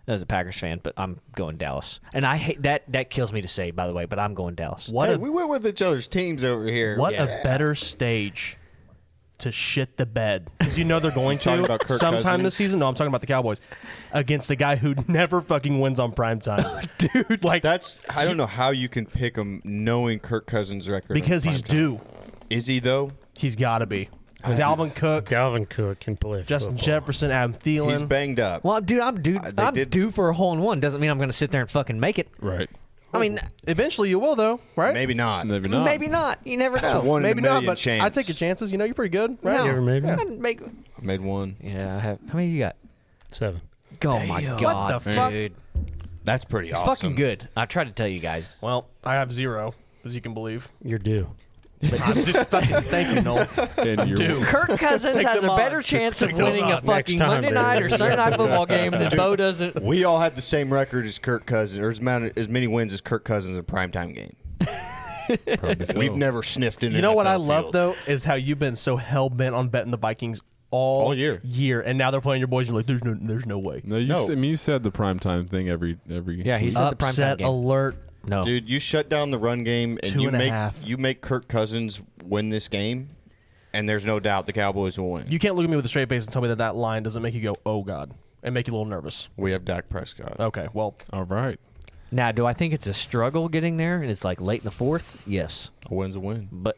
as a Packers fan, but I'm going Dallas. And I hate that. That kills me to say, by the way, but I'm going Dallas. What Hey, a we went with each other's teams over here. What Yeah. a better stage to shit the bed. Because you know they're going Talking to about Kirk sometime Cousins? this season. No, I'm talking about the Cowboys. Against the guy who never fucking wins on primetime. Dude. Like, That's I don't know how you can pick him knowing Kirk Cousins' record. because in he's primetime. due. Is he though? He's got to be. Dalvin Cook. Dalvin Cook can play Justin football. Jefferson, Adam Thielen. He's banged up. Well, dude, I'm due for a hole-in-one. Doesn't mean I'm going to sit there and fucking make it. Right. I mean, Eventually you will, though, right? Maybe not. Maybe not. maybe not. You never know. One Maybe in a not, million but chance. I take your chances. You know, you're pretty good, right? No. You ever made one? I'd make- I made one. Yeah, I have. How many you got? 7. Oh, my God. What the fuck? Dude. That's pretty It's awesome. fucking good. I tried to tell you guys. Well, I have 0, as you can believe. You're due. I'm just fucking thank you, Noel. And you're Dude. Kirk Cousins Take has a them better odds. chance of Take those winning a odds. fucking Next time, Monday baby. night or Sunday night football game than Bo doesn't. We all had the same record as Kirk Cousins, or as many wins as Kirk Cousins in a primetime game. probably so. We've never sniffed in. You know what I NFL love, field. though, is how you've been so hell-bent on betting the Vikings all year. and now they're playing your boys. You're like, there's no way. No, you said the primetime thing every. Yeah, he said the primetime Upset game. alert. No. Dude, you shut down the run game and 2.5. you make Kirk Cousins win this game, and there's no doubt the Cowboys will win. You can't look at me with a straight face and tell me that line doesn't make you go, oh, God, and make you a little nervous. We have Dak Prescott. Okay, well, All right. Now, do I think it's a struggle getting there and it's like late in the fourth? Yes. A win's a win. But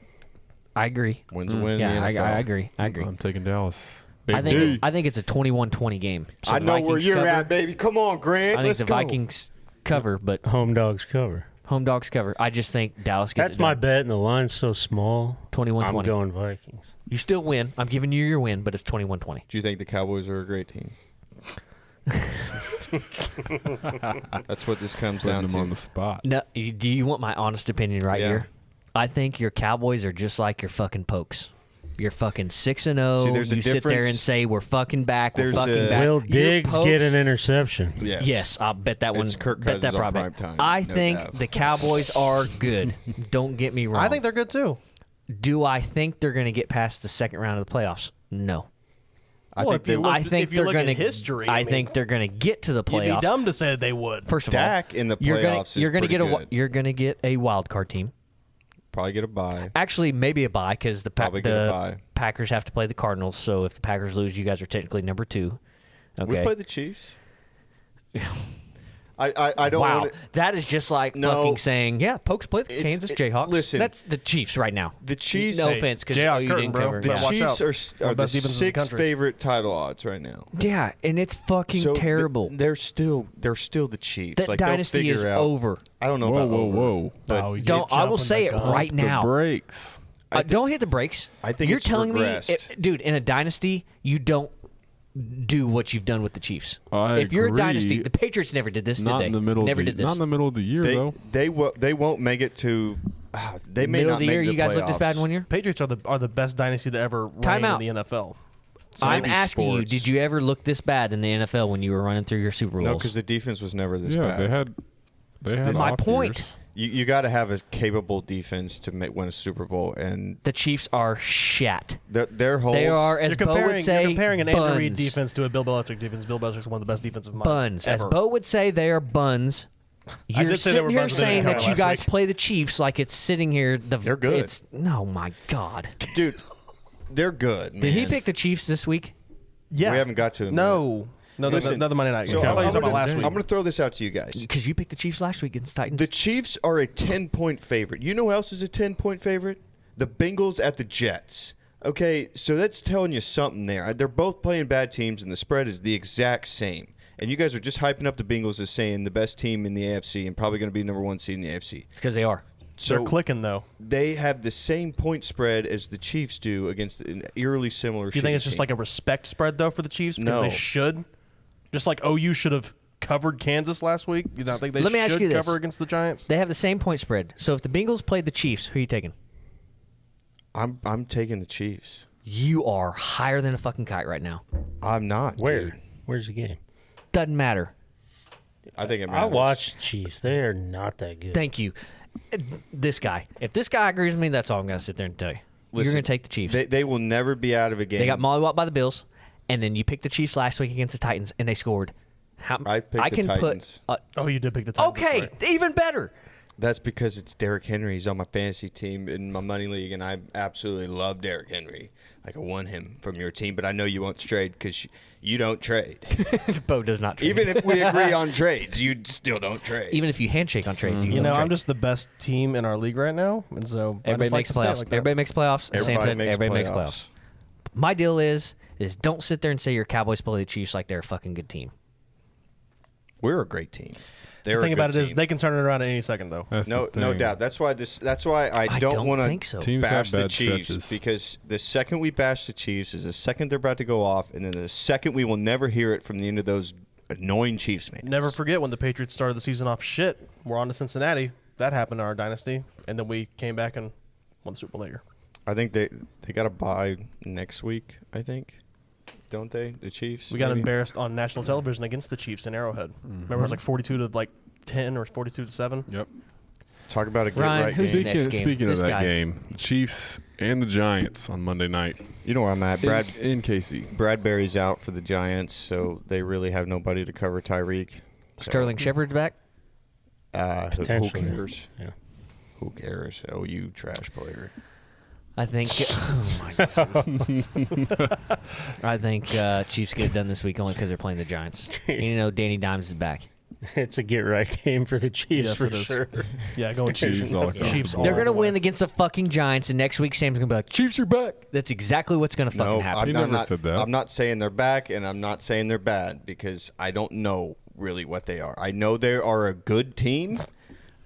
I agree. Win's a win. Yeah, in the NFL. I agree. I agree. I'm taking Dallas. I think it's a 21-20 game. So I the know where Vikings you're cover. at, baby. Come on, Grant. I think Let's the go. Vikings cover, but Home dogs cover. home dogs cover. I just think Dallas gets That's it my done. bet, and the line's so small. 21-20. I'm going Vikings. You still win. I'm giving you your win, but it's 21-20. Do you think the Cowboys are a great team? That's what this comes Putting down them to. on the spot. No, do you want my honest opinion right Yeah. here? I think your Cowboys are just like your fucking Pokes. You're fucking 6-0. See, there's a You sit there and difference. say we're fucking back. We're There's fucking a- back. Will Your Diggs Pokes- get an interception? Yes. Yes, I'll bet that one. It's Kirk bet that Cousins on probably. primetime, I no think doubt. the Cowboys are good. Don't get me wrong. I think they're good, too. Do I think they're going to get past the second round of the playoffs? No. I Well, think if you they look- I think if you they're look at going to history, I I mean, think they're going to get to the You'd playoffs. be dumb to say they would. First of all, Dak in the you're going playoffs to you're is going to pretty get a good. you're going to get a wild card team. Probably get a bye. Actually, maybe a bye because Probably get a bye. Packers have to play the Cardinals. So if the Packers lose, you guys are technically number 2. Okay. We play the Chiefs. I don't Wow, want that is just like No. fucking saying, yeah, Pokes play the Kansas Jayhawks. listen. That's the Chiefs right now. the Chiefs. No offense, because Jayhawk you curtain, didn't bro. cover. The Better watch Chiefs out. are the Best defense in the 6th country. favorite title odds right now. Yeah, and it's fucking So terrible. they're still the Chiefs. That like, they'll dynasty figure is out. over. I don't know Whoa, about whoa, over, whoa. but Oh, you Don't. I will jumping say the it gun. right The now. brakes. Don't hit the brakes. I think you're it's telling regressed. me, dude. In a dynasty, you don't do what you've done with the Chiefs. I if you're agree. a dynasty, the Patriots never did this, Not did they? in the middle. Never of the, did this. Not in the middle of the year, though. they won't make it to. They may Middle not of the make year, the you guys look this playoffs. bad one year. Patriots are the best dynasty to ever Time reign out. in the NFL. I'm maybe asking you, sports. did you ever look this bad in the NFL when you were running through your Super Bowls? No, because the defense was never this Yeah, bad. they had. My off point. years. You got to have a capable defense to win a Super Bowl, and the Chiefs are shat. their holes. They are, as Bo would say, you're comparing an Andy Reid buns. defense to a Bill Belichick defense. Bill Belichick's one of the best defensive minds Buns. As ever. Bo would say, they are buns. I You're did say they sitting were here buns, but they saying didn't that cover you last guys week. play the Chiefs like it's sitting here. They're good. It's, oh, my God. Dude, they're good. Did he pick the Chiefs this week? Yeah, We haven't got to him No, no, Listen, another Monday night. So I thought you were talking about last I'm week. going to throw this out to you guys. Because you picked the Chiefs last week against Titans. The Chiefs are a 10-point favorite. You know who else is a 10-point favorite? The Bengals at the Jets. Okay, so that's telling you something there. They're both playing bad teams, and the spread is the exact same. And you guys are just hyping up the Bengals as saying the best team in the AFC and probably going to be number 1 seed in the AFC. It's because they are. So They're clicking though. they have the same point spread as the Chiefs do against an eerily similar. Do you think it's just like a respect spread though for the Chiefs because No. they should? Just like OU should have covered Kansas last week. You don't think they Let me ask should you this. cover against the Giants? They have the same point spread. So if the Bengals played the Chiefs, who are you taking? I'm taking the Chiefs. You are higher than a fucking kite right now. I'm not. Where? Dude. Where's the game? Doesn't matter. I think it I matters. watched Chiefs. They are not that good. Thank you. This guy. If this guy agrees with me, that's all I'm going to sit there and tell you. You're Listen, going to take the Chiefs. They will never be out of a game. They got mollywopped by the Bills, and then you picked the Chiefs last week against the Titans, and they scored. I picked the Titans. Oh, you did pick the Titans. Okay, that's right. even better. That's because it's Derrick Henry. He's on my fantasy team in my money league, and I absolutely love Derrick Henry. Like, I won him from your team, but I know you won't trade because you don't trade. Bo does not trade. Even if we agree on trades, you still don't trade. Even if you handshake on trades, you You don't know, trade. I'm just the best team in our league right now, and so I Everybody just like makes to stay playoffs. like that. Everybody makes playoffs. As Sam Everybody said, makes everybody makes playoffs. playoffs. My deal is don't sit there and say your Cowboys play the Chiefs like they're a fucking good team. We're a great team. The thing about it is they can turn it around at any second, though. No doubt. That's why I don't want to bash the Chiefs, because the second we bash the Chiefs is the second they're about to go off, and then the second we will never hear it from the end of those annoying Chiefs fans. Never forget when the Patriots started the season off shit. We're on to Cincinnati. That happened in our dynasty, and then we came back and won the Super Bowl later. I think they got a bye next week, I think. Don't they? The Chiefs? We got embarrassed on national television against the Chiefs in Arrowhead. Remember, it was like 42-10 or 42-7. Yep. Talk about a get Ryan, right who's game. next game? Speaking This of that guy. game, the Chiefs and the Giants on Monday night. You know where I'm at. In KC. Bradbury's out for the Giants, so they really have nobody to cover Tyreek. Sterling Shepard's back? Who Potentially. cares? Yeah. Who cares? Oh, you trash player. I think I think Chiefs get it done this week only because they're playing the Giants. You know, Danny Dimes is back. It's a get-right game for the Chiefs, Yes, for it is. sure. Yeah, going Chiefs all across Chiefs. the all They're the going to way. win against the fucking Giants, and next week Sam's going to be like, Chiefs are back. That's exactly what's going to fucking No, happen. He never said that. I'm not saying they're back, and I'm not saying they're bad, because I don't know really what they are. I know they are a good team,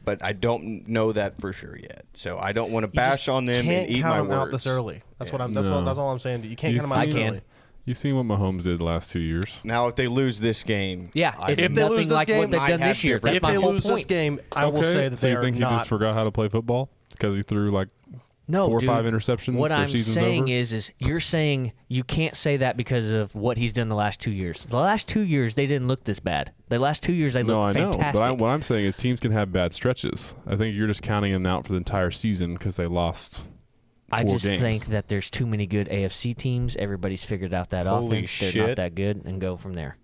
but I don't know that for sure yet. So I don't want to bash on them and eat my count them out words. this early. That's Yeah. what I'm. That's all I'm saying. You can't You count them out this see- I early. You've seen what Mahomes did the last 2 years. Now, if they lose this game, Yeah, it's If they lose nothing this like game, what they've I done have this year. different- That's If my they whole lose point. this game, I will say that so they you are think he not. just forgot how to play football because he threw like No, 4 or dude, 5 interceptions? What their I'm season's saying over? is you're saying you can't say that because of what he's done the last 2 years. The last 2 years, they didn't look this bad. The last 2 years, they No, I looked know. fantastic. But what I'm saying is teams can have bad stretches. I think you're just counting them out for the entire season because they lost I 4 just games. think that there's too many good AFC teams. Everybody's figured out that Holy offense. They're shit. not that good, and go from there.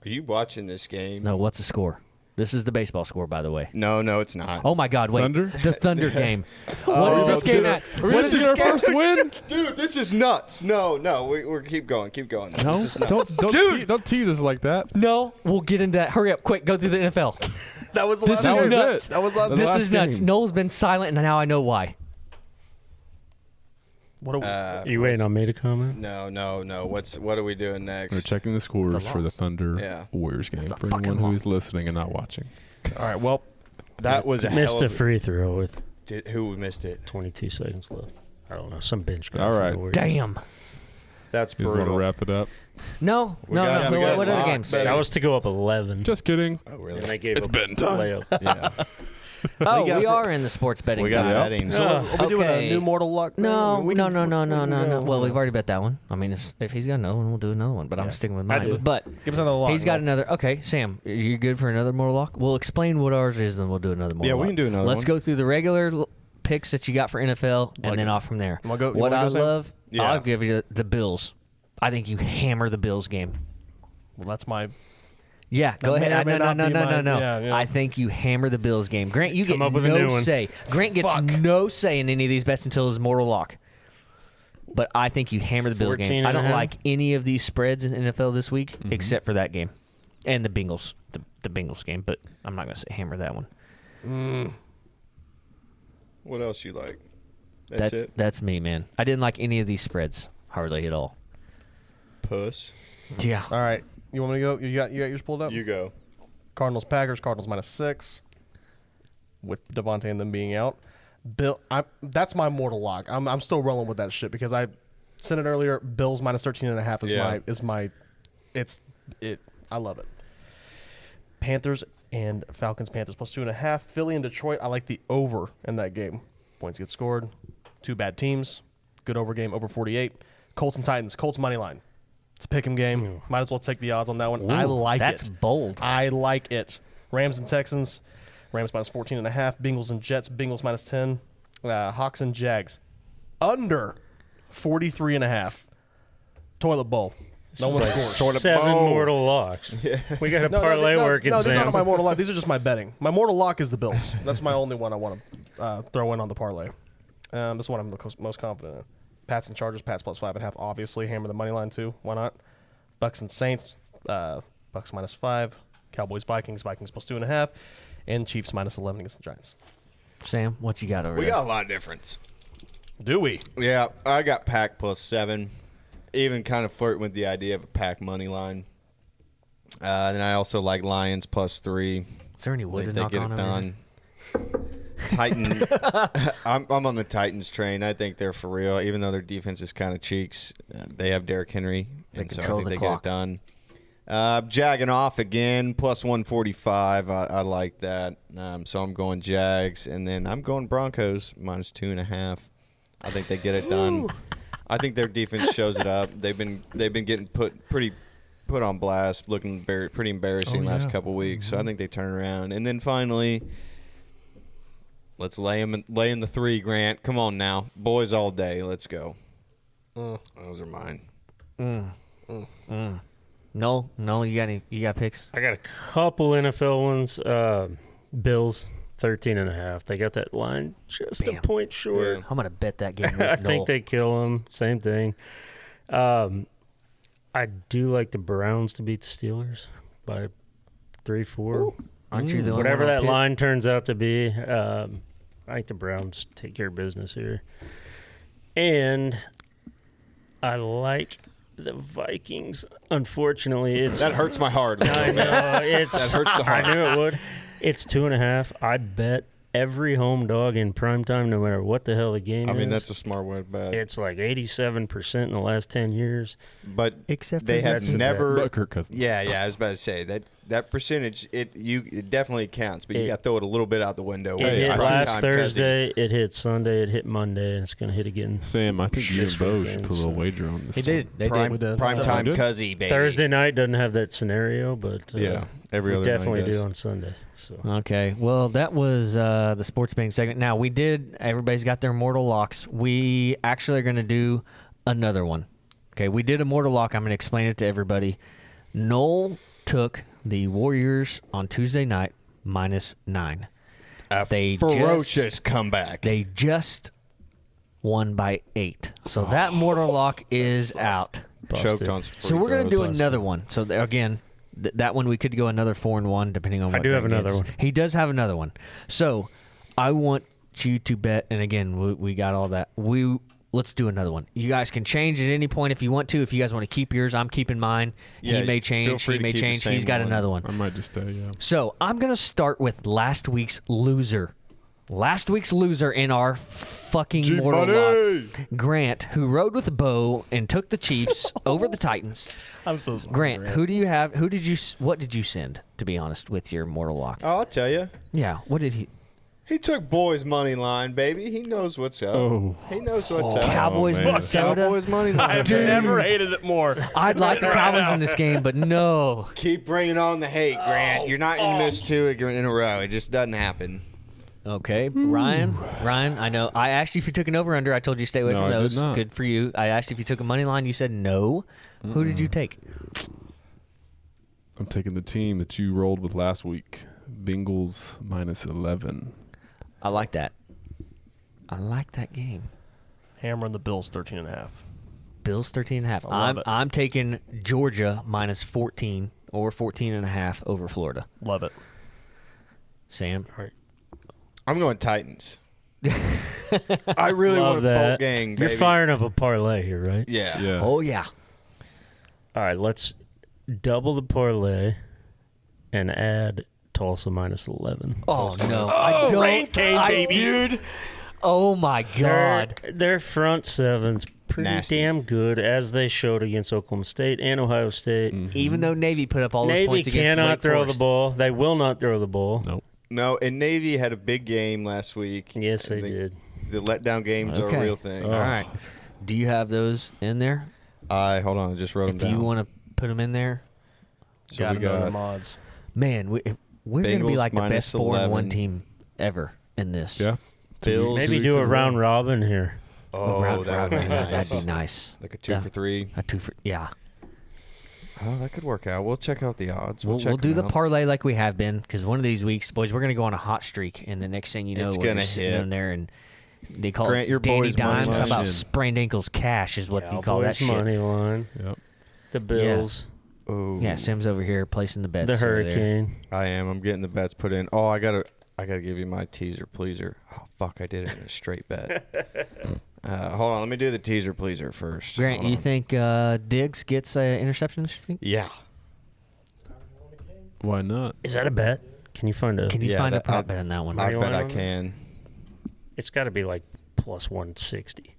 Are you watching this game? No, what's the score? This is the baseball score, by the way. No, it's not. Oh, my God, wait. Thunder? The Thunder game. What is this game at? Are we going to get our first win? Dude, this is nuts. No, we're keep going. No, This is nuts. don't tease us like that. No, we'll get into that. Hurry up, quick, go through the NFL. That was the This last is game. nuts. That was last. The This last is nuts. game. Noel's been silent, and now I know why. What are we, You waiting on me to comment? No. What are we doing next? We're checking the scores It's a for the loss. Thunder Yeah. Warriors game It's a for fucking anyone who loss. is listening and not watching. all right. Well, That was a Missed hell a of free throw with Who missed it? 22 seconds left. I don't know. Some bench guy. All from right. the Warriors. Damn. That's You just want to brutal. wrap it up? No. We got What other locked, games? baby. That was to go up 11. Just kidding. Oh, really? and they gave It's up betting a time. layup. Yeah. Oh, got we for- are in the sports betting We got time. betting. so are we doing Okay. a new mortal luck? thing? No, We no. can- Well, we've already bet that one. I mean, if he's got another one, we'll do another one. But I'm sticking with I mine. do. But Give us another luck. he's got another. Okay, Sam, you good for another mortal lock? We'll explain what ours is, then we'll do another mortal Yeah, we lock. can do another Let's one. go through the regular picks that you got for NFL, and Like then it. off from there. You wanna go- you What wanna I go, Sam? love, Yeah. I'll give you the Bills. I think you hammer the Bills game. Well, that's my. Yeah, go That may ahead. or may No. not be mine. Yeah. I think you hammer the Bills game. Grant, you Come get up with a no new one. say. Grant gets Fuck. no say in any of these bets until his mortal lock. But I think you hammer the Bills 14 game. I and a don't half. like any of these spreads in NFL this week except for that game and the Bengals, the Bengals game. But I'm not going to say hammer that one. What else you like? That's it. That's me, man. I didn't like any of these spreads hardly at all. Puss. Yeah. All right. You want me to go? You got yours pulled up? You go. Cardinals Packers. Cardinals -6. With Devontae and them being out. That's my mortal lock. I'm still rolling with that shit because I said it earlier. Bills -13.5 is Yeah. I love it. Panthers and Falcons. Panthers +2.5. Philly and Detroit. I like the over in that game. Points get scored. Two bad teams. Good over game. Over 48. Colts and Titans. Colts money line. It's a pick'em game. Might as well take the odds on that one. I like that's it. bold. I like it. Rams and Texans. Rams -14.5. Bengals and Jets. Bengals -10. Hawks and Jags. Under 43.5. Toilet bowl. No one scores. Sort of 7 bowl. mortal locks. We got a parlay working, no, these Sam. aren't my mortal lock. These are just my betting. My mortal lock is the Bills. That's my only one I want to throw in on the parlay. This is one I'm the most confident in. Pats and Chargers. Pats +5.5. Obviously, hammer the money line too. Why not? Bucks and Saints. Bucks -5. Cowboys Vikings. Vikings +2.5. And Chiefs -11 against the Giants. Sam, what you got over We there? got a lot of difference. Do we? Yeah, I got Pack +7. even kind of flirting with the idea of a pack money line. Then I also like Lions +3. Is there any wood to They knock get on it over done. Titans. I'm on the Titans train. I think they're for real, even though their defense is kind of cheeks. They have Derrick Henry, and so I think they get it done. Jagging off again, +145. I like that. So I'm going Jags, and then I'm going Broncos -2.5. I think they get it done. I think their defense shows it up. They've been getting put on blast, looking pretty embarrassing last couple weeks. So I think they turn around, and then finally. Let's lay in the 3, Grant. Come on now. Boys all day. Let's go. Those are mine. No, you got picks? I got a couple NFL ones. Bills, 13.5. They got that line just a point short. Yeah. I'm going to bet that game with I think they kill them. Same thing. I do like the Browns to beat the Steelers by 3-4. Aren't you the whatever that line turns out to be, I think the Browns take care of business here. And I like the Vikings. Unfortunately, that hurts my heart. I know. That hurts the heart. I knew it would. It's 2.5. I bet every home dog in primetime, no matter what the hell the game is. I mean, that's a smart way to bet. It's like 87% in the last 10 years. But except they have never. Kirk Cousins. Yeah, I was about to say that percentage. It definitely counts, but you got to throw it a little bit out the window. It hit last Thursday. It hit Sunday. It hit Monday, and it's going to hit again. Sam, I think you and Bo should put a little wager on this. He did. They did. Primetime Cuzzy, baby. Thursday night doesn't have that scenario, but every other definitely night do on Sunday. So. Okay. Well, that was the sports betting segment. Now, everybody's got their mortal locks. We actually are going to do another one. Okay, we did a mortal lock. I'm going to explain it to everybody. Noel took the Warriors on Tuesday night -9. Ferocious comeback. They just won by 8. So that mortal lock is out. Choked on. So we're going to do another one. So again, that one we could go another 4-1 depending on what. I do have another one. He does have another one. So I want you to bet, and again, we got all that. Let's do another one. You guys can change at any point if you want to. If you guys want to keep yours, I'm keeping mine. Yeah, he may change. He may change. He's got another one. I might just stay, yeah. So I'm going to start with last week's loser. Last week's loser in our fucking mortal lock. Grant, who rode with Bo and took the Chiefs over the Titans. I'm so sorry. Grant, who do you have? What did you send, to be honest, with your mortal lock? Oh, I'll tell you. Yeah, what did he? He took boys' money line, baby. He knows what's up. He knows what's up. Cowboys, Minnesota. Cowboys money line. I've never hated it more. I'd like the Cowboys in this game, but no. Keep bringing on the hate, Grant. You're not going to miss 2 in a row. It just doesn't happen. Okay, Ryan, I know. I asked you if you took an over-under. I told you stay away from those. I did not. Good for you. I asked if you took a money line. You said no. Who did you take? I'm taking the team that you rolled with last week. Bengals -11. I like that. I like that game. Hammering the Bills 13.5. Bills 13.5. I love it. I'm taking Georgia -14 or 14.5 over Florida. Love it. Sam? I'm going Titans. I really want a bolt gang, baby. You're firing up a parlay here, right? Yeah. Oh, yeah. All right, let's double the parlay and add Tulsa -11. Oh, no. I don't. Rain came, baby. Dude. Oh, my God. Their front seven's pretty Nasty. damn good, as they showed against Oklahoma State and Ohio State. Even though Navy put up all those Navy points against cannot Wake throw Forest. the ball. They will not throw the ball. Nope. No, and Navy had a big game last week. Yes, they did. The letdown games are a real thing. All right. Do you have those in there? Hold on. I just wrote them If down. you want to put them in there. So Got we another got mods. Man, we're going to be Bengals like the best 4-1 -11. team ever in this. Yeah. Bills. Maybe do a round robin here. Oh, that would be nice. That'd be nice. Like a 2 for 3. A 2 for, yeah. Oh, that could work out. We'll check out the odds. We'll check do them the out. parlay like we have been, because one of these weeks, boys, we're going to go on a hot streak, and the next thing you know, It's we're gonna just sitting hit. in there, and they call Grant, it your Danny boys' money Dimes. How line. about sprained ankles cash is what you call that Cowboys shit. money line. Yep. The Bills. Oh. Yeah, Sim's over here placing the bets. The over there. Hurricane. I am. I'm getting the bets put in. Oh, I gotta give you my teaser pleaser. Oh fuck, I did it in a straight bet. Hold on, let me do the teaser pleaser first. Grant, Hold you on. think Diggs gets an interception this week? Yeah. Why not? Is that a bet? Can you find a? Can you Yeah, find a that- prop bet on that one? I you bet want I on can. It's got to be like plus 160.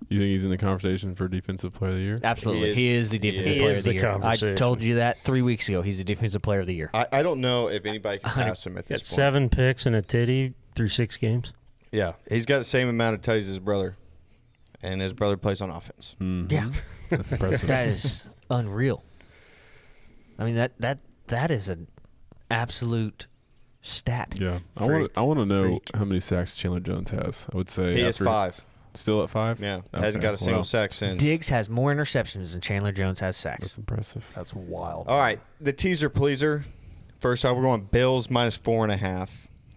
You think he's in the conversation for Defensive Player of the Year? Absolutely. He is the defensive He player is of the the year. I conversation. told you that 3 weeks ago. He's the defensive player of the year. I don't know if anybody can pass him at Got this point. 7 picks and a titty through 6 games. Yeah, he's got the same amount of tutties as his brother, and his brother plays on offense. Mhm. Yeah. That's impressive. That is unreal. I mean, that is an absolute stat. Yeah. I Freak. want to know Freak. how many sacks Chandler Jones has. I would say He has after- 5. Still at 5? Yeah, Okay, hasn't got a single wow. sack since. Diggs has more interceptions than Chandler Jones has sacks. That's impressive. That's wild. All right, the teaser pleaser. First off, we're going Bills minus 4.5,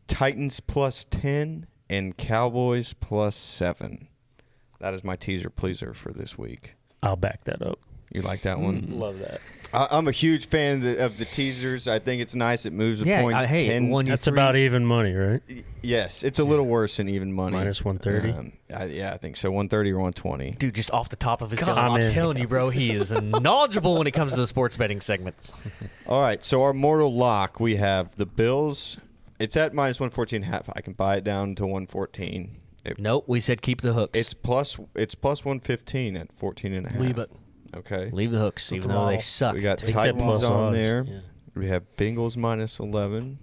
Titans plus 10, and Cowboys plus 7. That is my teaser pleaser for this week. I'll back that up. You like that one? Love that. I'm a huge fan of the teasers. I think it's nice. It moves the Yeah, point. hey, 10. when you That's about even money, right? Yes, it's a little worse than even money. Minus 130. Yeah, I think so. 130 or 120. Dude, just off the top of his God, dome, I'm I'm in. telling you, bro, he is knowledgeable when it comes to the sports betting segments. All right, so our mortal lock, we have the Bills. It's at minus 114.5. I can buy it down to 114. Nope, we said keep the hooks. It's plus 115 at 14.5. Leave it. Okay. Leave the hooks, even though they suck. We got Take that Titans plus on odds. there. Yeah. We have Bengals minus 11.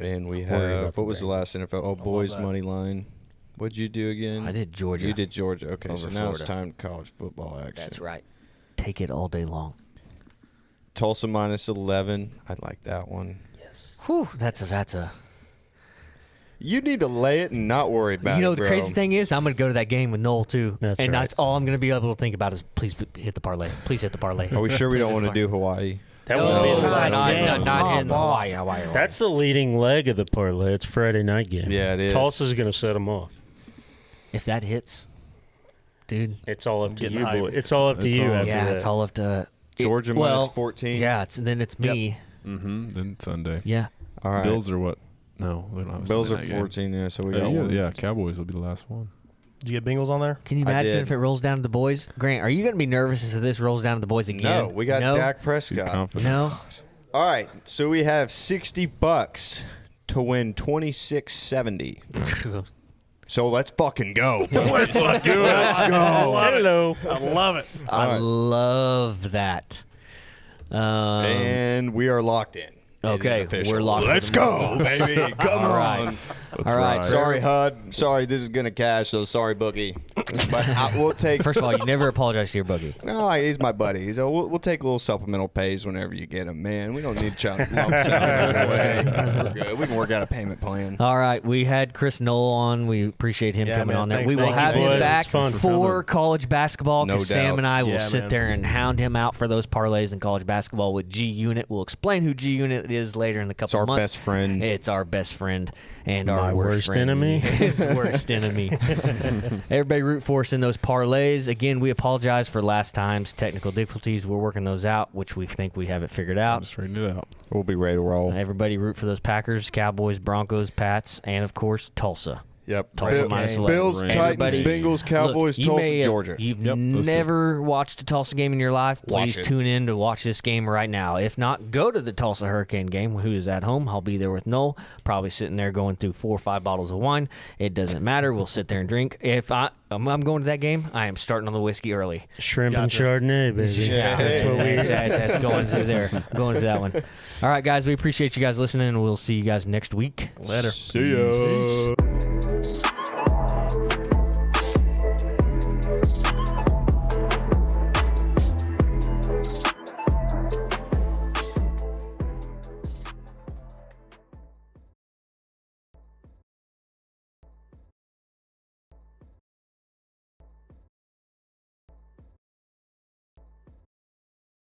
And we Worry have, about what the was the last NFL? Oh, boys that. money line. What'd you do again? I did Georgia. You did Georgia. Okay, Over so now it's Florida. time to college football action. That's right. Take it all day long. Tulsa minus 11. I like that one. Yes. Whew, that's a. You need to lay it and not worry about it, You know, the bro. crazy thing is, I'm going to go to that game with Noel too, That's and right. that's all I'm going to be able to think about is please hit the parlay. Please hit the parlay. Are we sure we Please don't hit want to the do Hawaii? That parlay. would be No, the last not, game. not in Hawaii. That's the leading leg of the parlay. It's Friday night game. Yeah, it is. Tulsa's going to set them off. If that hits, dude. It's all up to getting you, hyped. boy. It's all up to It's you all- after Yeah, that. it's all up to Georgia well, minus 14. Yeah, then it's me. Mm-hmm. Then Sunday. Yeah. All right. Bills are what? No, we don't have a Bills are Sunday night game. 14, yeah, so we got Yeah, one. yeah, Cowboys will be the last one. Did you get Bengals on there? Can you I imagine did. if it rolls down to the boys? Grant, are you going to be nervous if this rolls down to the boys again? No, we got no? Dak He's Prescott. confident. No. All right, so we have $60 to win 2670. So let's fucking go. Let's do it. Let's go. Hello. I love it. I right. love that. And we are locked in. It Okay, is official. we're locked in. Let's go, baby. Come All on. right. Let's All right, ride. so- Sorry, HUD. Sorry, this is gonna cash. So sorry, Bookie. But we'll take. First of all, you never apologize to your boogie. No, he's my buddy. So we'll take little supplemental pays whenever you get him, man. We don't need lump sum right away. We're good. We can work out a payment plan. All right, we had Chris Noel on. We appreciate him Yeah, coming man, on there. thanks, We will thank you, have him boys. back It's fun. for college basketball No because Sam doubt. and I will Yeah, sit man. there and hound him out for those parlays in college basketball with G Unit. We'll explain who G Unit is later in the couple It's our of months. best friend. It's our best friend and My our worst friend. enemy. His worst enemy. Everybody root for us in those parlays. Again, we apologize for last time's technical difficulties. We're working those out, which we think we have it figured I'm out. just straighten it out. We'll be ready to roll. Everybody root for those Packers, Cowboys, Broncos, Pats, and of course Tulsa. Yep. Tulsa minus 11. Bills, Rain. Titans, Everybody- Bengals, Cowboys, Look, you may Tulsa, have- Georgia. You've Yep, those two. never watched a Tulsa game in your life. Watch Please it. tune in to watch this game right now. If not, go to the Tulsa Hurricane game. Who is at home? I'll be there with Noel. Probably sitting there going through 4 or 5 bottles of wine. It doesn't matter. We'll sit there and drink. If I'm going to that game, I am starting on the whiskey early. Shrimp Gotcha. and Chardonnay, baby. Yeah, That's what we that's going to there. Going to that one. All right, guys. We appreciate you guys listening, and we'll see you guys next week. Later. See ya.